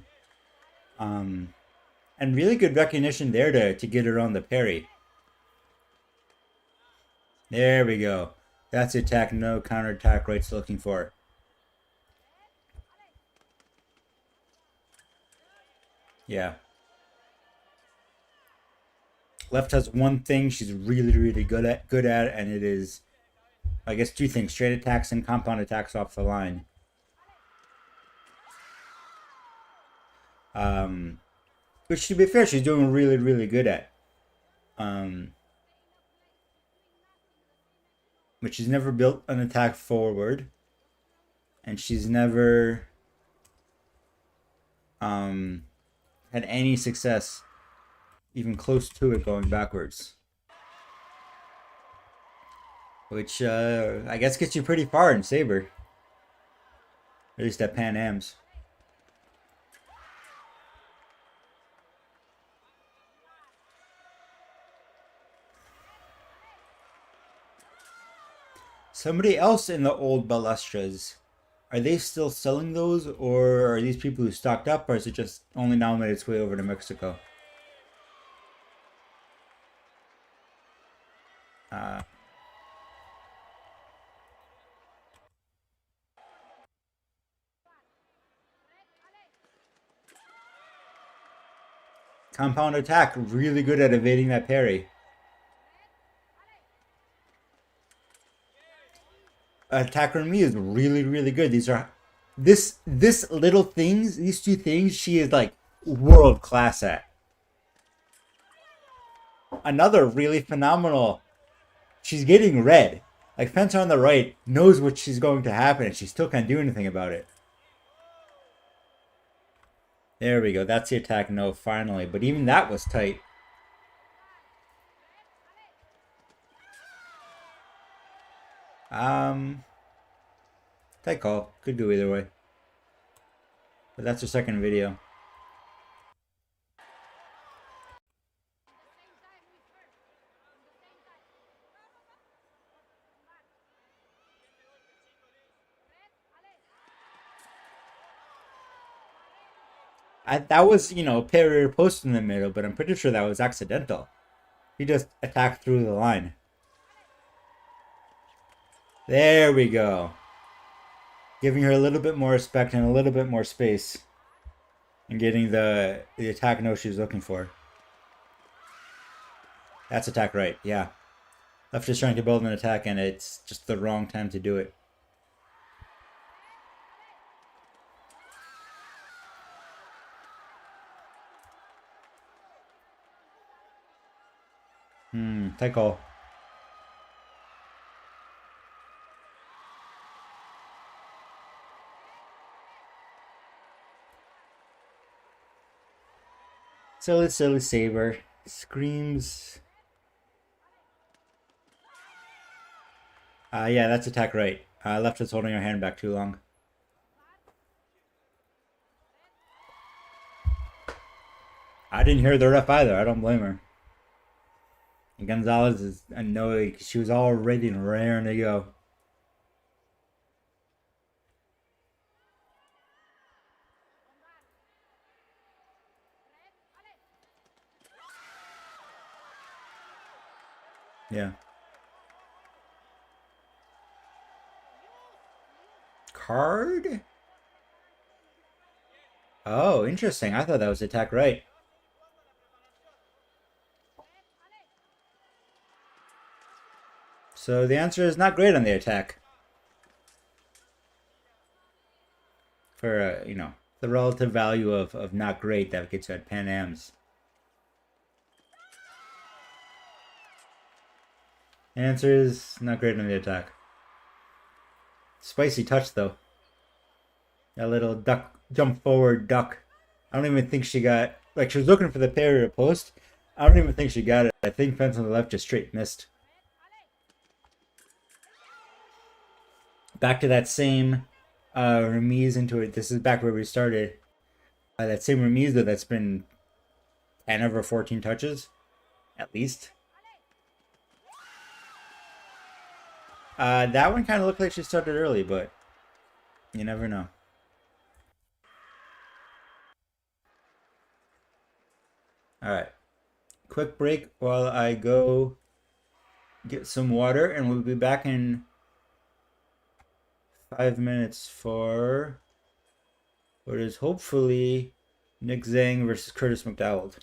And really good recognition there to get her on the parry. There we go. That's the attack, no counterattack Wright's looking for. Yeah. Left has one thing she's really good at, and it is, I guess, two things: straight attacks and compound attacks off the line. Which, to be fair, she's doing really good at. But she's never built an attack forward, and she's never had any success even close to it going backwards. Which I guess gets you pretty far in Saber. At least at Pan Am's. Somebody else in the old Balestras, are they still selling those, or are these people who stocked up, or is it just only now made its way over to Mexico? Compound attack, really good at evading that parry. Attack on me is really good. These are this little things, these two things, she is like world class at. Another really phenomenal. She's getting red. Like Fencer on the right knows what she's going to happen, and she still can't do anything about it. There we go. That's the attack. No, finally. But even that was tight. Tight call. Could go either way. But that's her second video. That was, you know, parry post in the middle, but I'm pretty sure that was accidental. He just attacked through the line. There we go. Giving her a little bit more respect and a little bit more space. And getting the attack no she's looking for. That's attack right, yeah. Left is trying to build an attack and it's just the wrong time to do it. Tight call. Silly Saber. Screams. Yeah, that's attack right. Left is holding her hand back too long. I didn't hear the ref either. I don't blame her. And Gonzalez is annoyed because she was all ready and raring to go. Yeah. Card? Oh, interesting. I thought that was attack right. So the answer is not great on the attack. For, you know, the relative value of not great that gets you at Pan Am's. The answer is not great on the attack. Spicy touch, though. That little duck, jump forward duck. I don't even think she got, like, she was looking for the parry or post. I don't even think she got it. I think Fence on the left just straight missed. Back to that same remise into it. This is back where we started. That same remise, though, that's been 10 over 14 touches, at least. That one kind of looked like she started early, but you never know. Alright. Quick break while I go get some water, and we'll be back in 5 minutes for what is hopefully Nick Zhang versus Curtis McDowell.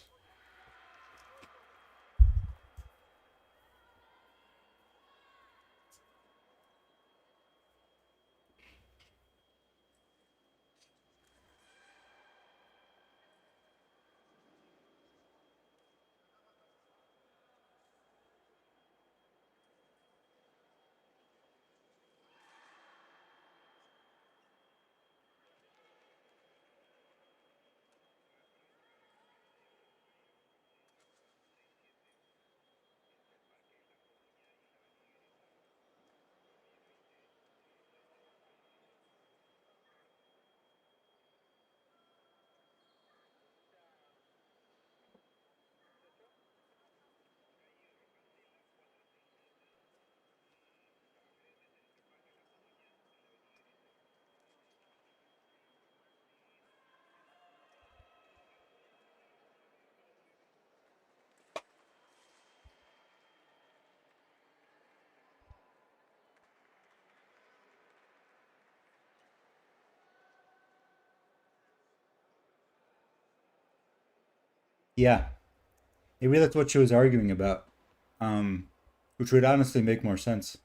Yeah, maybe that's what she was arguing about. Which would honestly make more sense.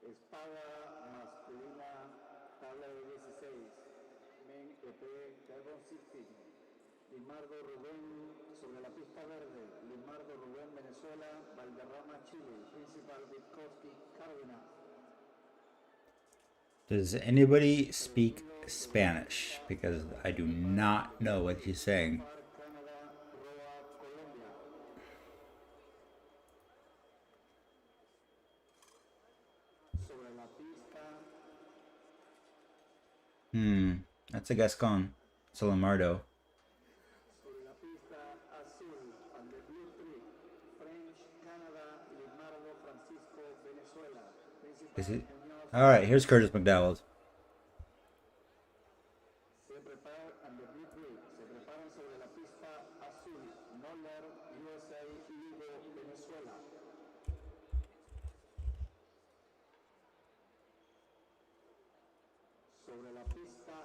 Espada masculina, tabla de 16. Men EP Carbon 16. Limardo Rubén sobre la pista verde. Limardo Rubén Venezuela, Valderrama Chile. Principal Witkowski Cárdenas. Does anybody speak Spanish? Because I do not know what he's saying. Canadá, Roa, Colombia. Sobre la pista, That's a Gascon. Solomardo. sobre la pista azul, and the blue three. French, Canadá, Limardo, Francisco, Venezuela. Is Principal it? Muñoz. All right, here's Curtis McDowell. Se prepara and the blue three. Se preparan sobre la pista azul. Noller, USA, Ligo, Venezuela. Sobre la pista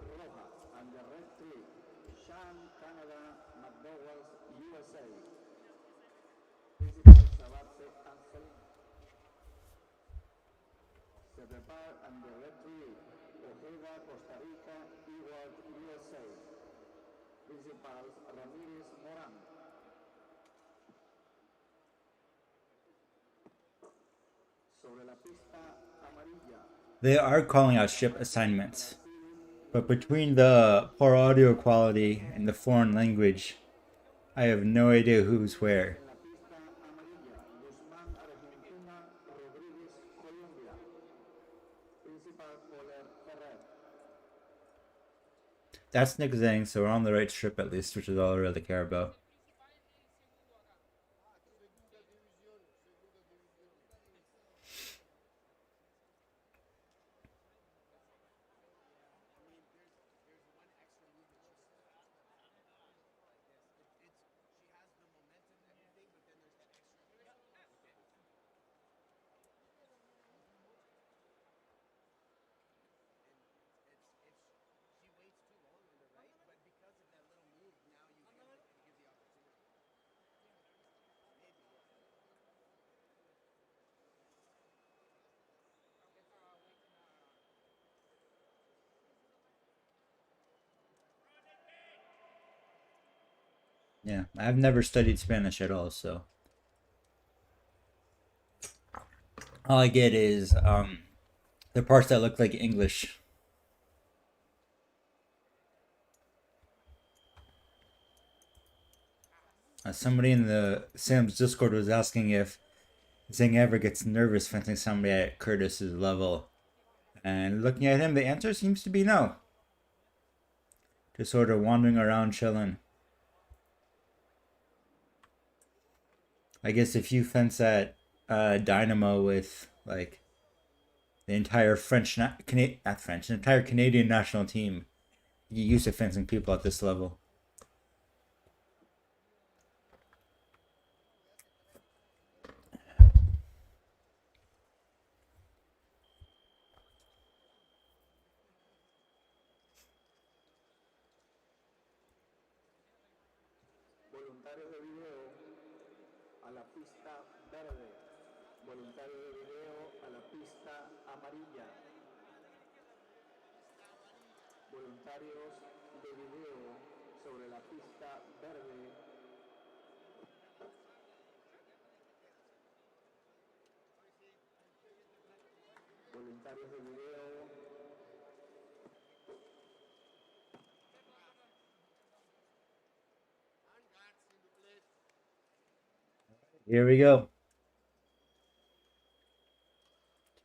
roja, and the red three. Shan, Canada, McDowell's, USA. Principal Sabate and Celine. Se prepara and the red three. Ojeda, Costa Rica, Ewald, USA. Principals Ramírez Morán. Sobre la pista amarilla, They are calling out ship assignments, but between the poor audio quality and the foreign language, I have no idea who's where. en la pista amarilla, Guzmán, Argentina, Rodríguez, Colombia. Principal Poler Ferrer. That's Nick Zhang, so we're on the right strip at least, which is all I really care about. Yeah, I've never studied Spanish at all, so all I get is the parts that look like English. Somebody in the Sam's Discord was asking if Zing ever gets nervous fencing somebody at Curtis's level. And looking at him, the answer seems to be no. Just sort of wandering around chilling. I guess if you fence at Dynamo with like the entire entire Canadian national team, you used to fencing people at this level. Voluntarios de video a la pista verde. Voluntarios de video a la pista amarilla. Voluntarios de video sobre la pista verde. Voluntarios de video. Here we go.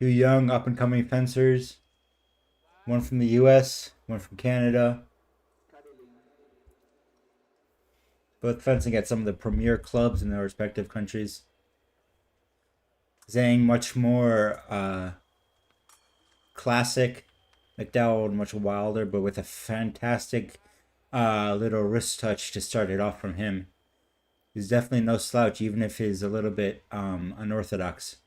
Two young up and coming fencers. One from the US, one from Canada. Both fencing at some of the premier clubs in their respective countries. Zhang much more classic. McDowell much wilder, but with a fantastic little wrist touch to start it off from him. He's definitely no slouch, even if he's a little bit unorthodox.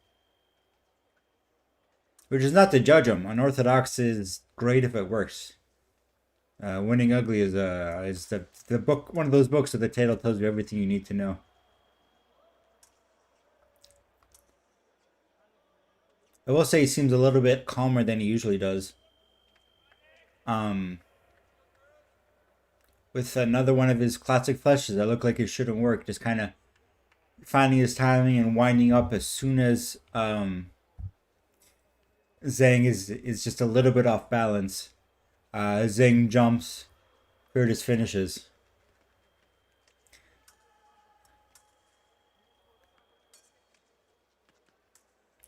Which is not to judge him. Unorthodox is great if it works. Winning Ugly is the book, one of those books that the title tells you everything you need to know. I will say he seems a little bit calmer than he usually does. With another one of his classic flushes that looked like it shouldn't work, just kind of finding his timing and winding up as soon as Zhang is just a little bit off balance. Zhang jumps, Curtis finishes.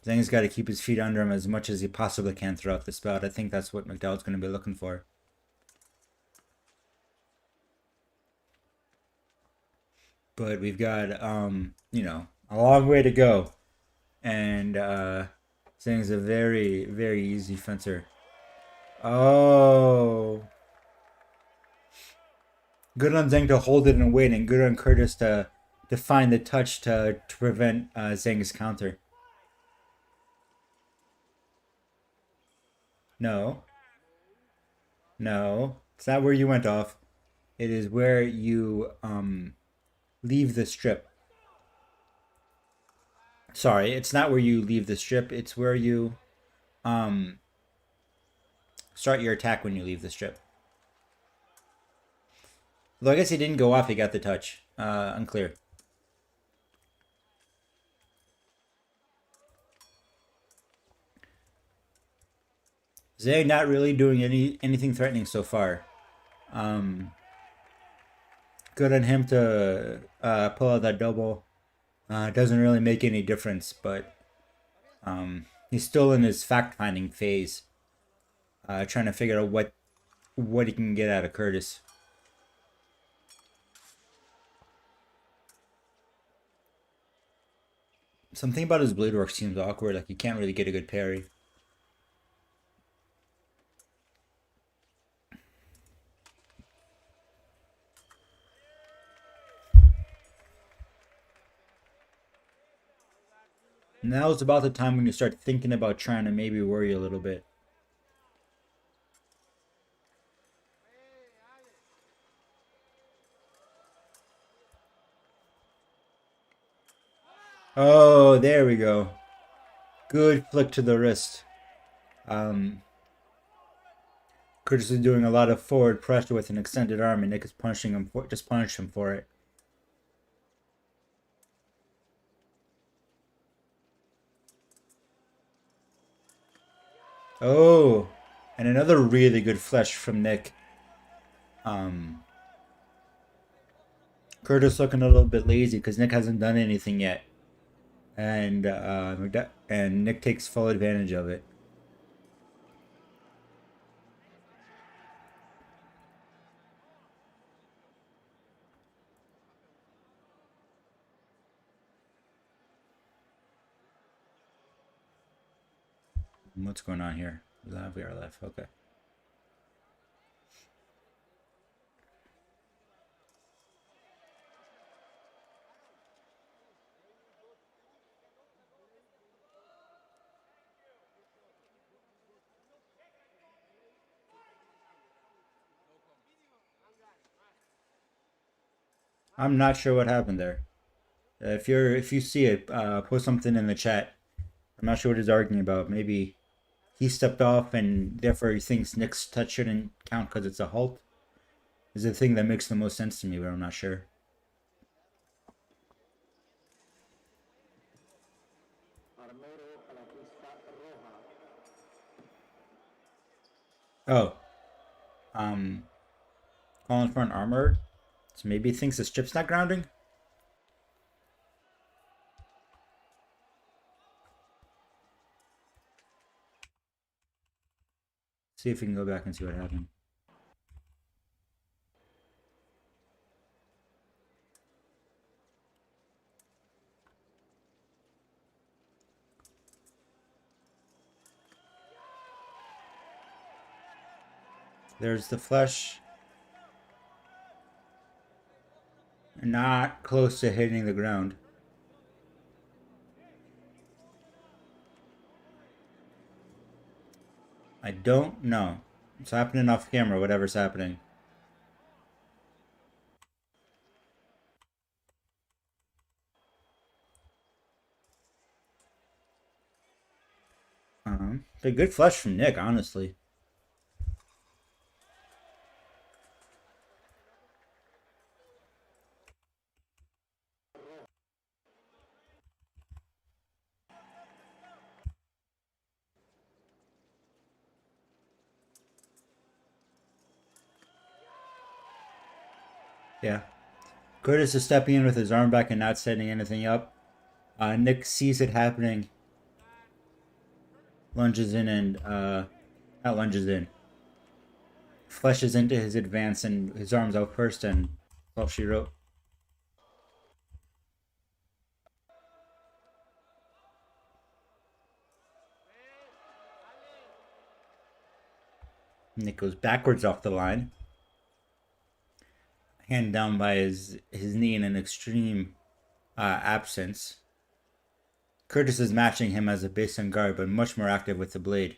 Zhang's got to keep his feet under him as much as he possibly can throughout this bout. I think that's what McDowell's going to be looking for. But we've got, you know, a long way to go. And Zhang's a very, very easy fencer. Oh. Good on Zhang to hold it and wait, and good on Curtis to find the touch to prevent Zhang's counter. No. No. It's not where you went off. It is where you leave the strip. Sorry, it's not where you leave the strip. It's where you start your attack when you leave the strip. Though I guess he didn't go off, he got the touch. Unclear. Zay not really doing anything threatening so far. Good on him to pull out that double. Doesn't really make any difference, but he's still in his fact-finding phase. Trying to figure out what he can get out of Curtis. Something about his blade work seems awkward, like he can't really get a good parry. Now is about the time when you start thinking about trying to maybe worry a little bit. Oh, there we go. Good flick to the wrist. Curtis is doing a lot of forward pressure with an extended arm, and Nick is punishing him just punished him for it. Oh, and another really good flush from Nick. Curtis looking a little bit lazy because Nick hasn't done anything yet, and Nick takes full advantage of it. What's going on here? Live, we are live. Okay. I'm not sure what happened there. If you see it, post something in the chat. I'm not sure what he's arguing about. Maybe he stepped off and therefore he thinks Nick's touch shouldn't count because it's a halt. Is the thing that makes the most sense to me, but I'm not sure. Oh, calling for an armor. So maybe he thinks the strip's not grounding. See if we can go back and see what happened. There's the flush. Not close to hitting the ground. I don't know. It's happening off camera, whatever's happening. A good flush from Nick, honestly. Yeah. Curtis is stepping in with his arm back and not setting anything up. Nick sees it happening. Lunges in and, not lunges in. Flushes into his advance and his arms out first, and that's all she wrote. Nick goes backwards off the line. Hand down by his knee in an extreme absence. Curtis is matching him as a base and guard, but much more active with the blade.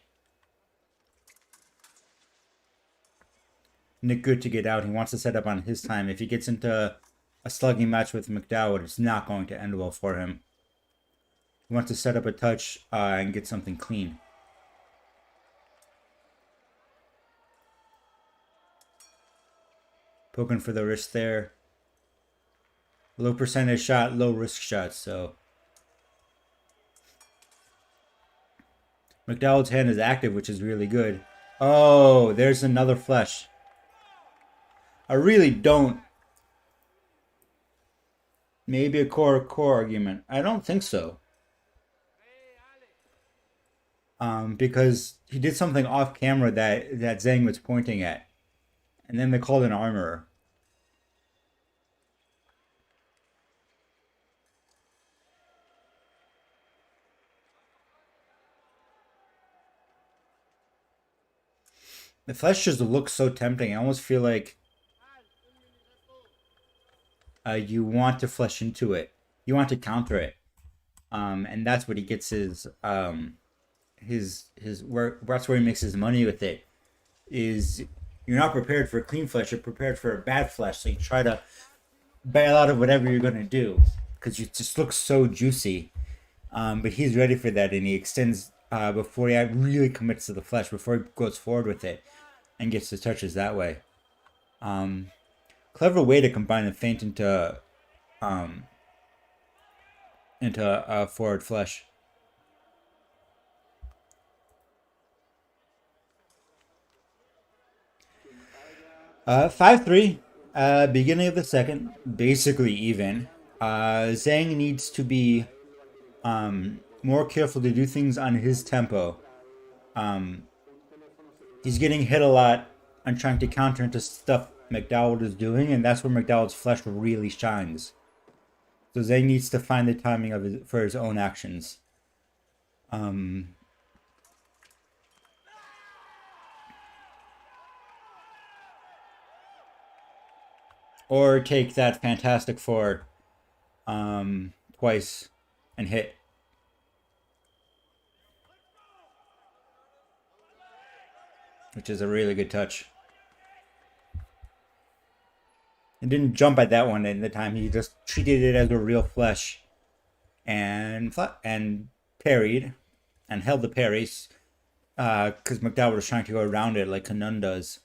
Nick good to get out. He wants to set up on his time. If he gets into a slugging match with McDowell, it's not going to end well for him. He wants to set up a touch and get something clean. Poking for the wrist there. Low percentage shot, low risk shot, so. McDowell's hand is active, which is really good. Oh, there's another flush. I really don't. Maybe a core argument. I don't think so. Because he did something off camera that Zhang was pointing at. And then they called an armorer. The flesh just looks so tempting. I almost feel like you want to flesh into it. You want to counter it. And that's what he gets his where that's where he makes his money with it. Is you're not prepared for clean flesh, you're prepared for a bad flesh. So you try to bail out of whatever you're gonna do. Because it just looks so juicy. But he's ready for that, and he extends before he really commits to the flesh, before he goes forward with it and gets the touches that way. Clever way to combine the feint into a forward flesh. Uh, 5-3. Beginning of the second, basically even. Zhang needs to be more careful to do things on his tempo. He's getting hit a lot and trying to counter into stuff McDowell is doing, and that's where McDowell's flesh really shines. So Zhang needs to find the timing of for his own actions. Or take that fantastic forward twice and hit. Which is a really good touch. He didn't jump at that one in the time. He just treated it as a real flesh, and parried, and held the parries, because McDowell was trying to go around it like Kanun does,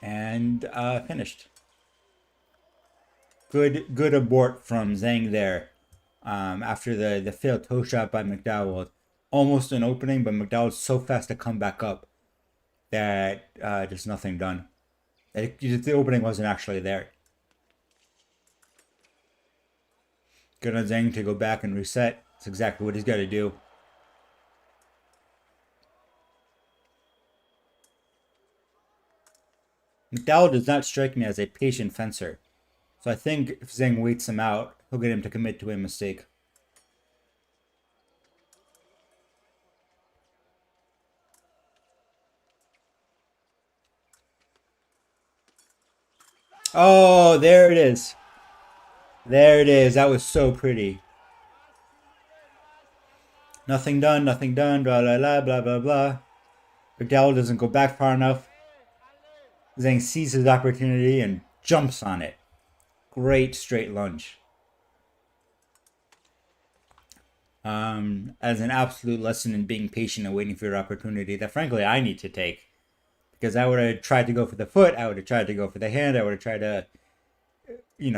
and finished. Good abort from Zhang there. After the failed toe shot by McDowell, almost an opening, but McDowell's so fast to come back up that there's nothing done. The opening wasn't actually there. Good on Zhang to go back and reset. That's exactly what he's got to do. McDowell does not strike me as a patient fencer. So I think if Zhang waits him out, he'll get him to commit to a mistake. Oh, there it is. There it is. That was so pretty. Nothing done, nothing done, blah, blah, blah, blah, blah, blah. McDowell doesn't go back far enough. Zhang sees his opportunity and jumps on it. Great straight lunge. As an absolute lesson in being patient and waiting for your opportunity that frankly I need to take. Because I would have tried to go for the foot, I would have tried to go for the hand, I would have tried to,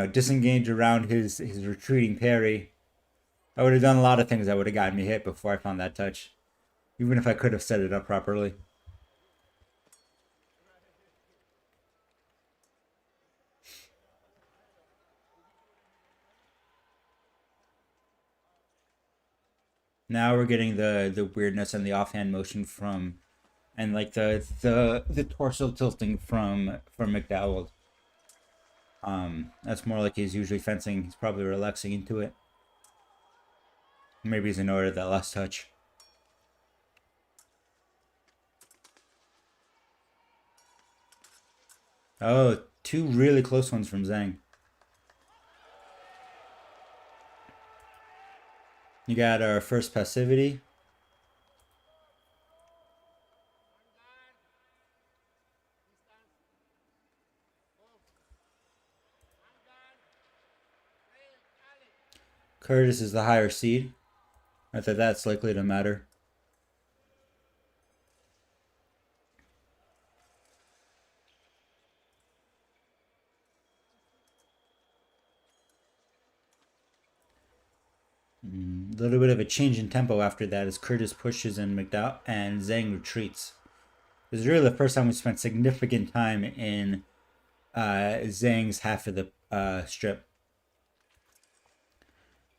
disengage around his retreating parry. I would have done a lot of things that would have gotten me hit before I found that touch. Even if I could have set it up properly. Now we're getting the weirdness and the offhand motion from, and like the torso tilting from McDowell. That's more like he's usually fencing. He's probably relaxing into it. Maybe he's in order that last touch. Oh, two really close ones from Zhang. You got our first passivity. Curtis is the higher seed. Not that that's likely to matter. A little bit of a change in tempo after that as Curtis pushes and McDowell and Zhang retreats. This is really the first time we spent significant time in Zhang's half of the strip.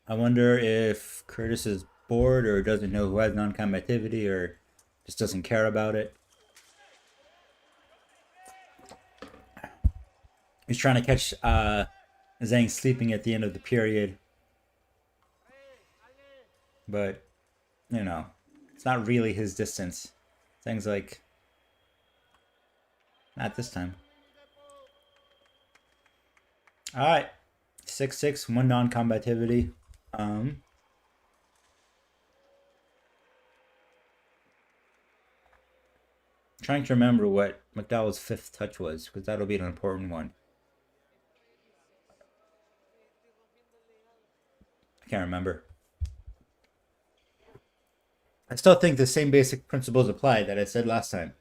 I wonder if Curtis is bored or doesn't know who has non-combativity or just doesn't care about it. He's trying to catch Zhang sleeping at the end of the period. But, it's not really his distance. Zhang's like, not this time. Alright. 6-6, 1 non-combativity. Trying to remember what McDowell's 5th touch was, because that'll be an important one. I can't remember. I still think the same basic principles apply that I said last time.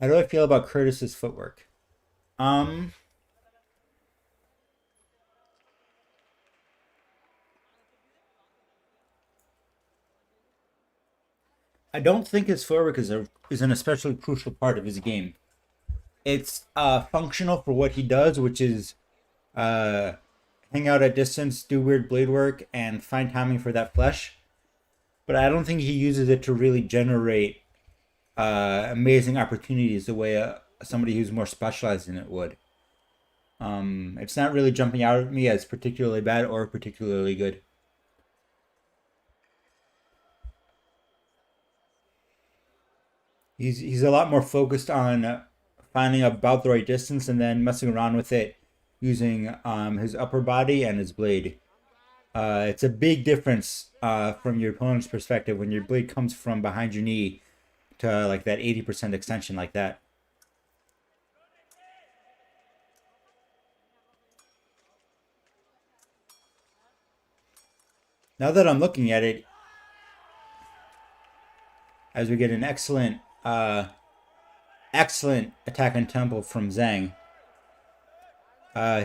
How do I feel about Curtis's footwork? I don't think his footwork is an especially crucial part of his game. It's functional for what he does, which is hang out at distance, do weird blade work, and find timing for that flesh. But I don't think he uses it to really generate amazing opportunities the way somebody who's more specialized in it would. It's not really jumping out at me as particularly bad or particularly good. He's a lot more focused on finding about the right distance and then messing around with it using his upper body and his blade. It's a big difference from your opponent's perspective when your blade comes from behind your knee to like that 80% extension like that. Now that I'm looking at it, as we get an excellent attack on tempo from Zhang,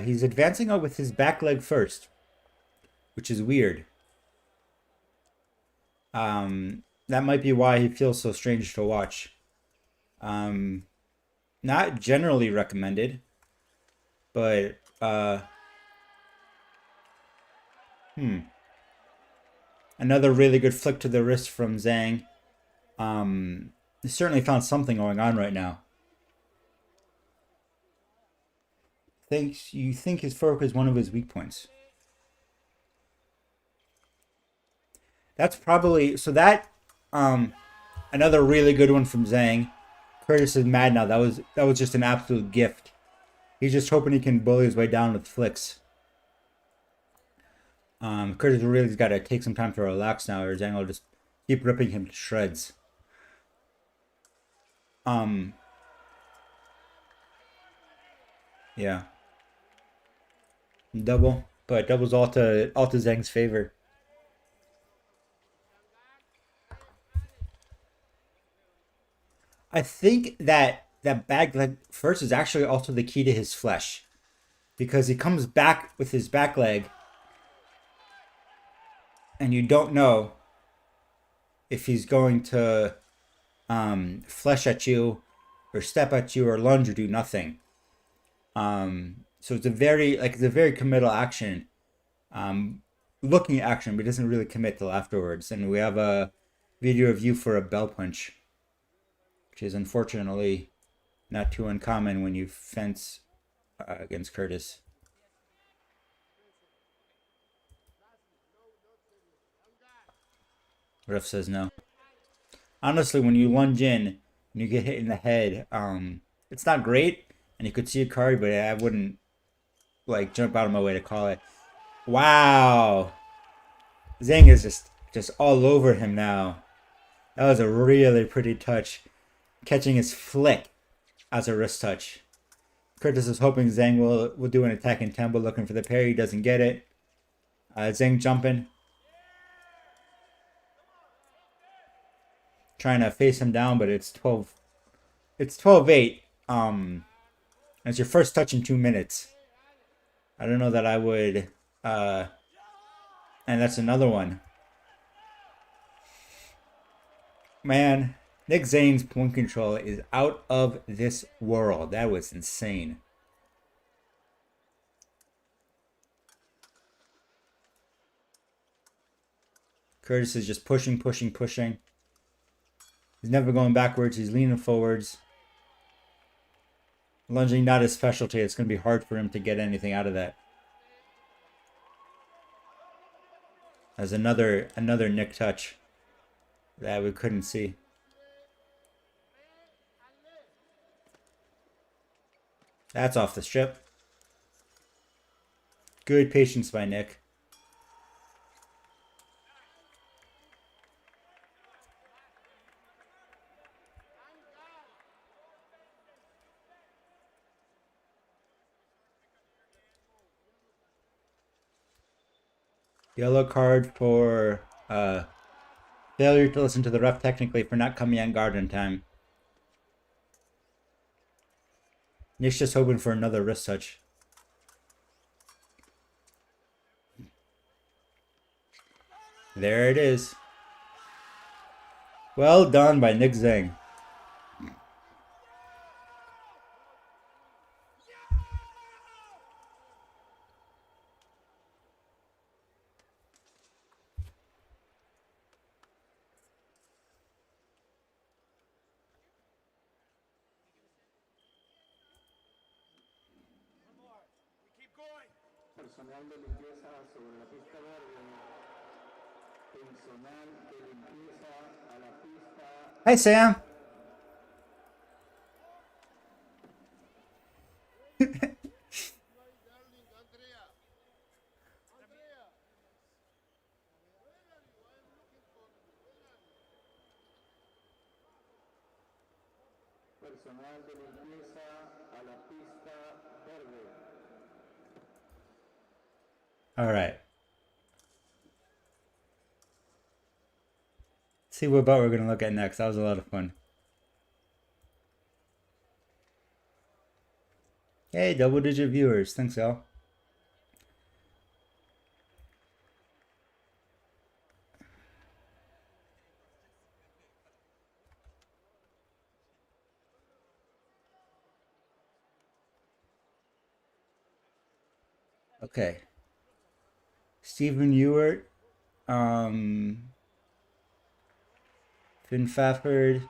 he's advancing out with his back leg first, which is weird. That might be why he feels so strange to watch. Not generally recommended, but another really good flick to the wrist from Zhang. He certainly found something going on right now. You think his fork is one of his weak points? That's probably so. That another really good one from Zhang. Curtis is mad now. That was just an absolute gift. He's just hoping he can bully his way down with flicks. Curtis really's got to take some time to relax now, or Zhang will just keep ripping him to shreds. Yeah. Double, but double's all to Zhang's favor. I think that back leg first is actually also the key to his flesh, because he comes back with his back leg, and you don't know if he's going to flesh at you, or step at you, or lunge, or do nothing. So it's a very committal action, looking at action, but doesn't really commit till afterwards. And we have a video review for a bell punch, which is unfortunately not too uncommon when you fence against Curtis. Ref says no. Honestly, when you lunge in and you get hit in the head, it's not great, and you could see a card, but I wouldn't like jump out of my way to call it. Wow, Zhang is just all over him now. That was a really pretty touch, catching his flick as a wrist touch. Curtis is hoping Zhang will do an attack in tempo, looking for the parry. Doesn't get it. Zhang jumping, trying to face him down, but it's 12. It's 12-8. It's your first touch in 2 minutes. I don't know that I would. And that's another one. Man, Nick Zane's point control is out of this world. That was insane. Curtis is just pushing. He's never going backwards. He's leaning forwards. Lunging, not his specialty. It's going to be hard for him to get anything out of that. As another Nick touch that we couldn't see. That's off the strip. Good patience by Nick. Yellow card for failure to listen to the ref, technically, for not coming on guard in time. Nick's just hoping for another wrist touch. There it is. Well done by Nick Zhang. Personal de limpieza sobre la pista verde. Personal de limpieza a la pista. Hi, Sam. Personal de limpieza a la pista verde. All right. See what bout we're going to look at next. That was a lot of fun. Hey, double-digit viewers. Thanks, y'all. Okay. Stephen Ewart, Finn Fafford,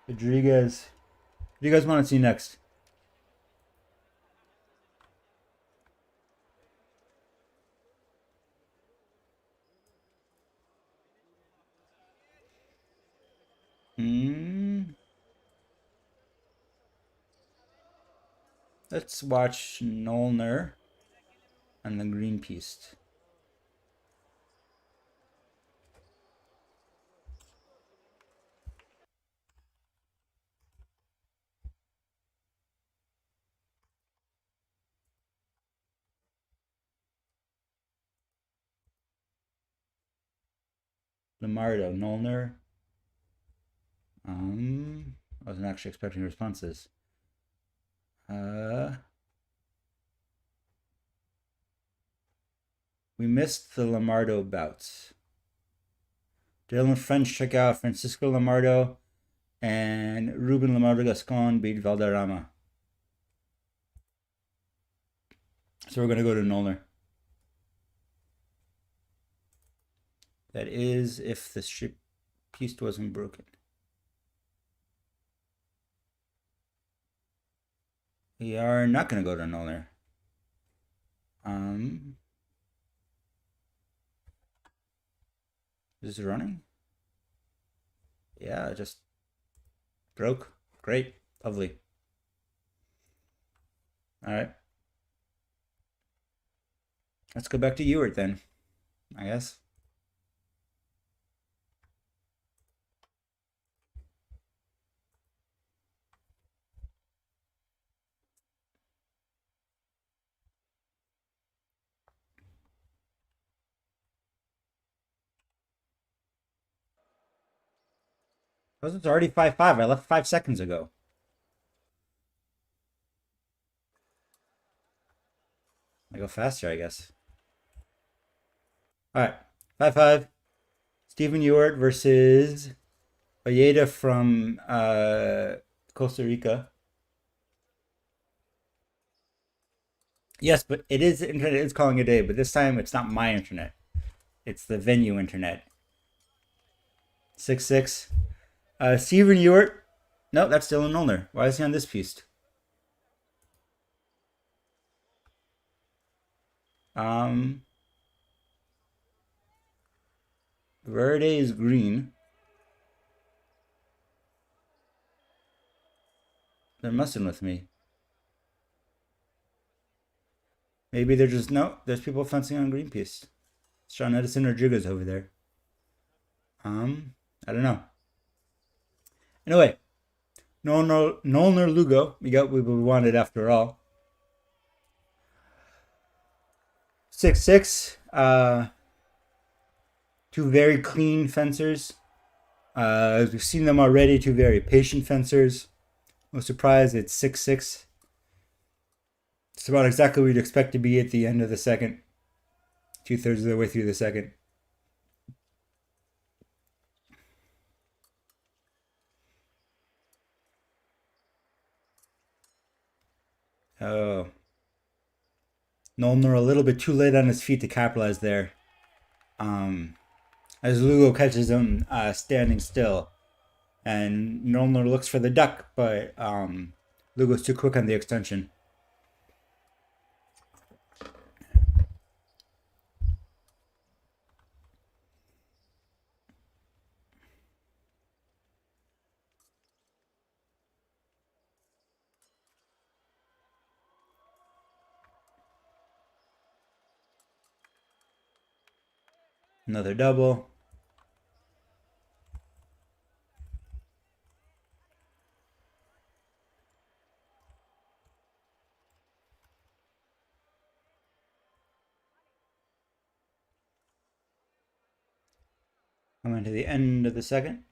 Rodriguez. What do you guys want to see next? Let's watch Nolner and the green piece. Lamardo, Nolner. I wasn't actually expecting responses. We missed the Lamardo bouts. Dylan French took out Francisco Lamardo, and Ruben Lamardo Gascon beat Valderrama. So we're going to go to Nolner. That is if the strip piece wasn't broken. We are not going to go to Nolner. Is it running? Yeah, it just broke. Great. Lovely. All right. Let's go back to Ewart then, I guess. It's already 5-5. I left 5 seconds ago. I go faster, I guess. All right. 5-5. Stephen Ewart versus Ojeda from Costa Rica. Yes, but it is internet is calling a day, but this time it's not my internet. It's the venue internet. 6-6. Stephen Ewart. No, that's Dylan Nolner. Why is he on this piece? Verde is green. They're messing with me. Maybe they're just no. There's people fencing on green piece. Sean Edison Rodriguez over there. I don't know. Anyway, Nolner Lugo. We got what we wanted after all. 6-6. Two very clean fencers. We've seen them already. Two very patient fencers. No surprise, it's 6-6. It's about exactly what you'd expect to be at the end of the second. 2/3 of the way through the second. Oh. Nolner a little bit too late on his feet to capitalize there. As Lugo catches him standing still. And Nolner looks for the duck, but Lugo's too quick on the extension. Another double. Coming to the end of the second.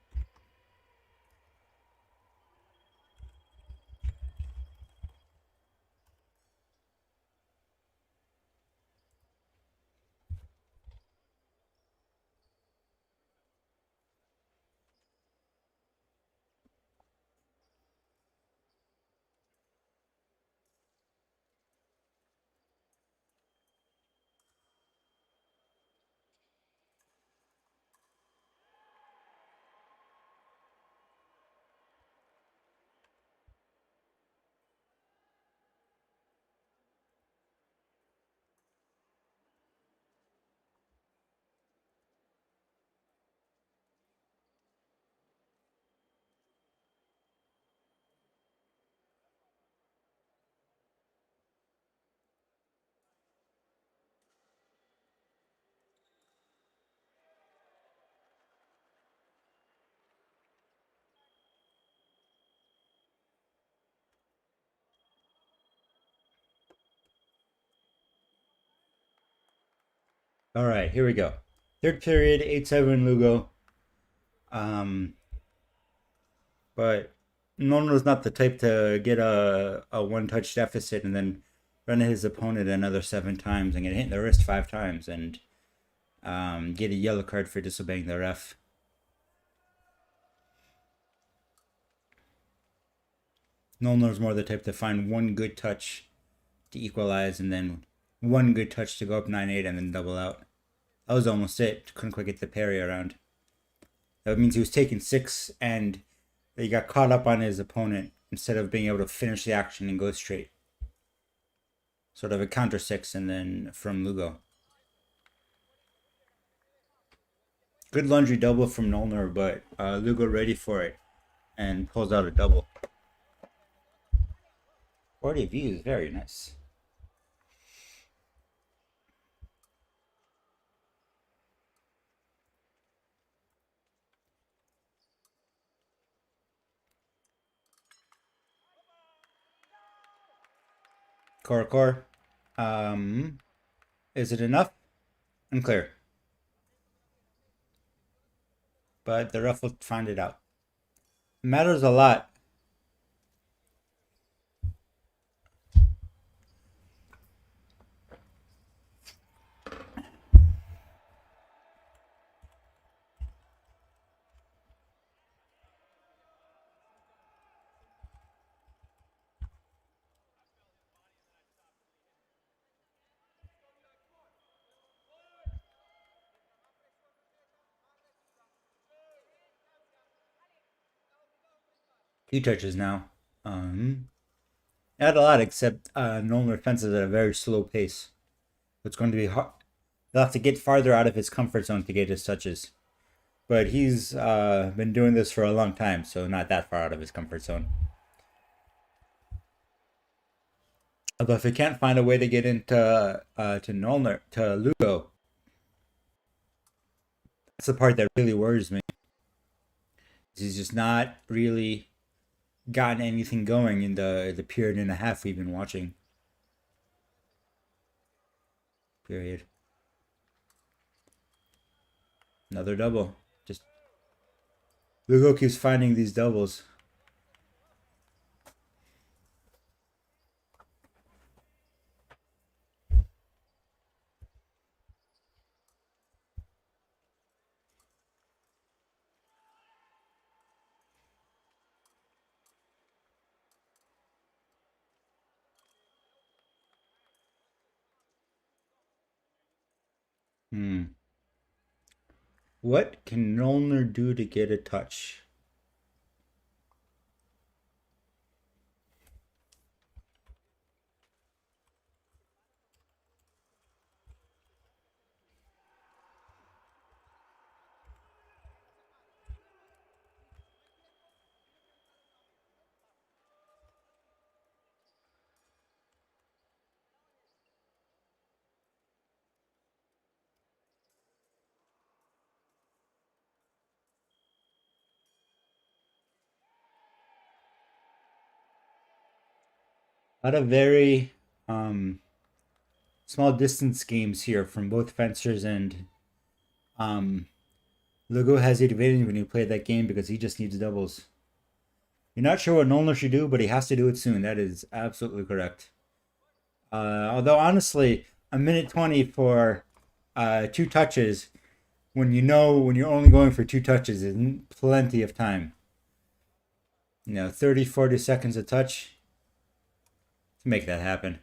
All right, here we go. Third period, 8-7 Lugo. Um, but Nono's not the type to get a one-touch deficit and then run his opponent another 7 times and get hit in the wrist 5 times and get a yellow card for disobeying the ref. Nono's more the type to find one good touch to equalize and then one good touch to go up 9-8 and then double out. That was almost it. Couldn't quite get the parry around. That means he was taking 6 and he got caught up on his opponent instead of being able to finish the action and go straight. Sort of a counter 6 and then from Lugo. Good laundry double from Nolner, but Lugo ready for it and pulls out a double. 40 views, very nice. Core. Is it enough? Unclear. But the ref will find it out. Matters a lot. Two touches now. Not a lot, except Nolner fences at a very slow pace. It's going to be hard. He'll have to get farther out of his comfort zone to get his touches. But he's been doing this for a long time, so not that far out of his comfort zone. Although if he can't find a way to get into to Lugo, that's the part that really worries me. He's just not really gotten anything going in the period and a half we've been watching. Period. Another double. Just Lugo keeps finding these doubles. What can Nolner do to get a touch? A lot of very small distance games here from both fencers, and Lugo has the advantage when you play that game because he just needs doubles. You're not sure what Nolner should do, but he has to do it soon. That is absolutely correct. Although honestly, a minute 20 for 2 touches, when you're only going for 2 touches, is plenty of time. 30, 40 seconds a touch to make that happen.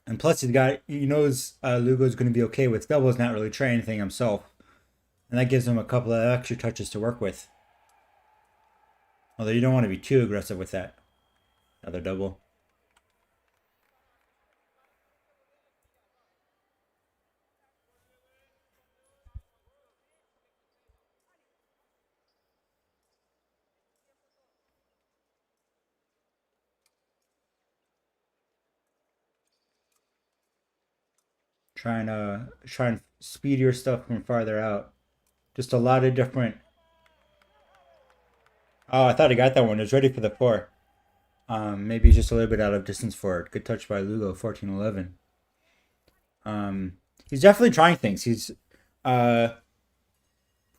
And plus, he knows Lugo's going to be okay with doubles, not really trying anything himself. And that gives him a couple of extra touches to work with. Although you don't want to be too aggressive with that. Another double. Try and speed your stuff from farther out. Just a lot of different. Oh, I thought he got that one. It was ready for the 4. Maybe just a little bit out of distance for it. Good touch by Lugo, 14-11. He's definitely trying things. He's uh,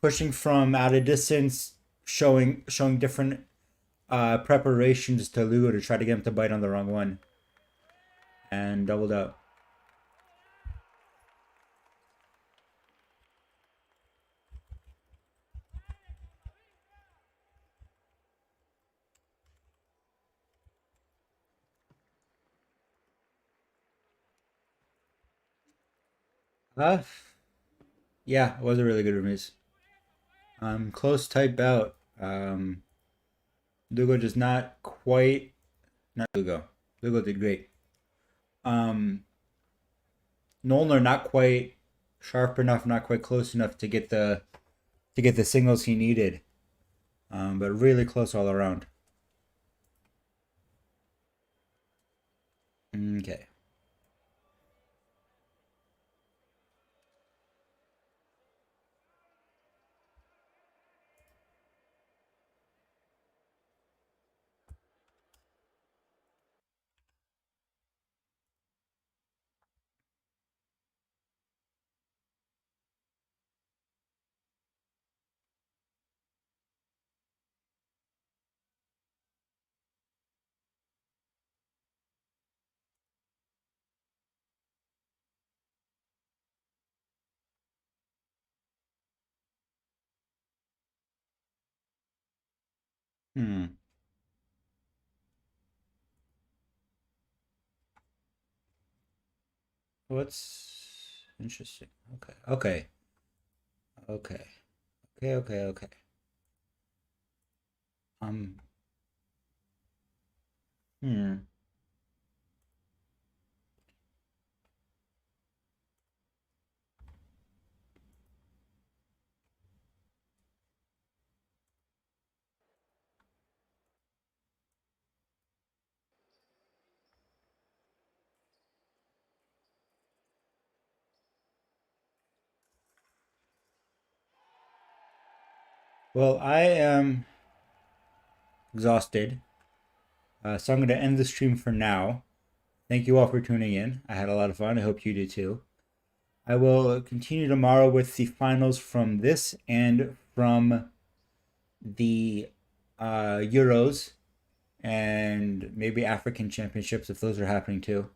pushing from out of distance, showing different preparations to Lugo to try to get him to bite on the wrong one, and doubled out. Uh, yeah, it was a really good release. Close tight bout. Lugo just not quite. Not Lugo. Lugo did great. Um, Nolner not quite sharp enough, not quite close enough to get the signals he needed. But really close all around. Okay. Hmm. What's interesting? Okay. Okay. Okay. Okay. Okay. Okay. Um. Hmm. Well, I am exhausted, so I'm going to end the stream for now. Thank you all for tuning in. I had a lot of fun. I hope you do too. I will continue tomorrow with the finals from this and from the Euros and maybe African Championships if those are happening too.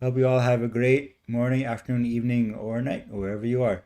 Hope you all have a great morning, afternoon, evening, or night, wherever you are.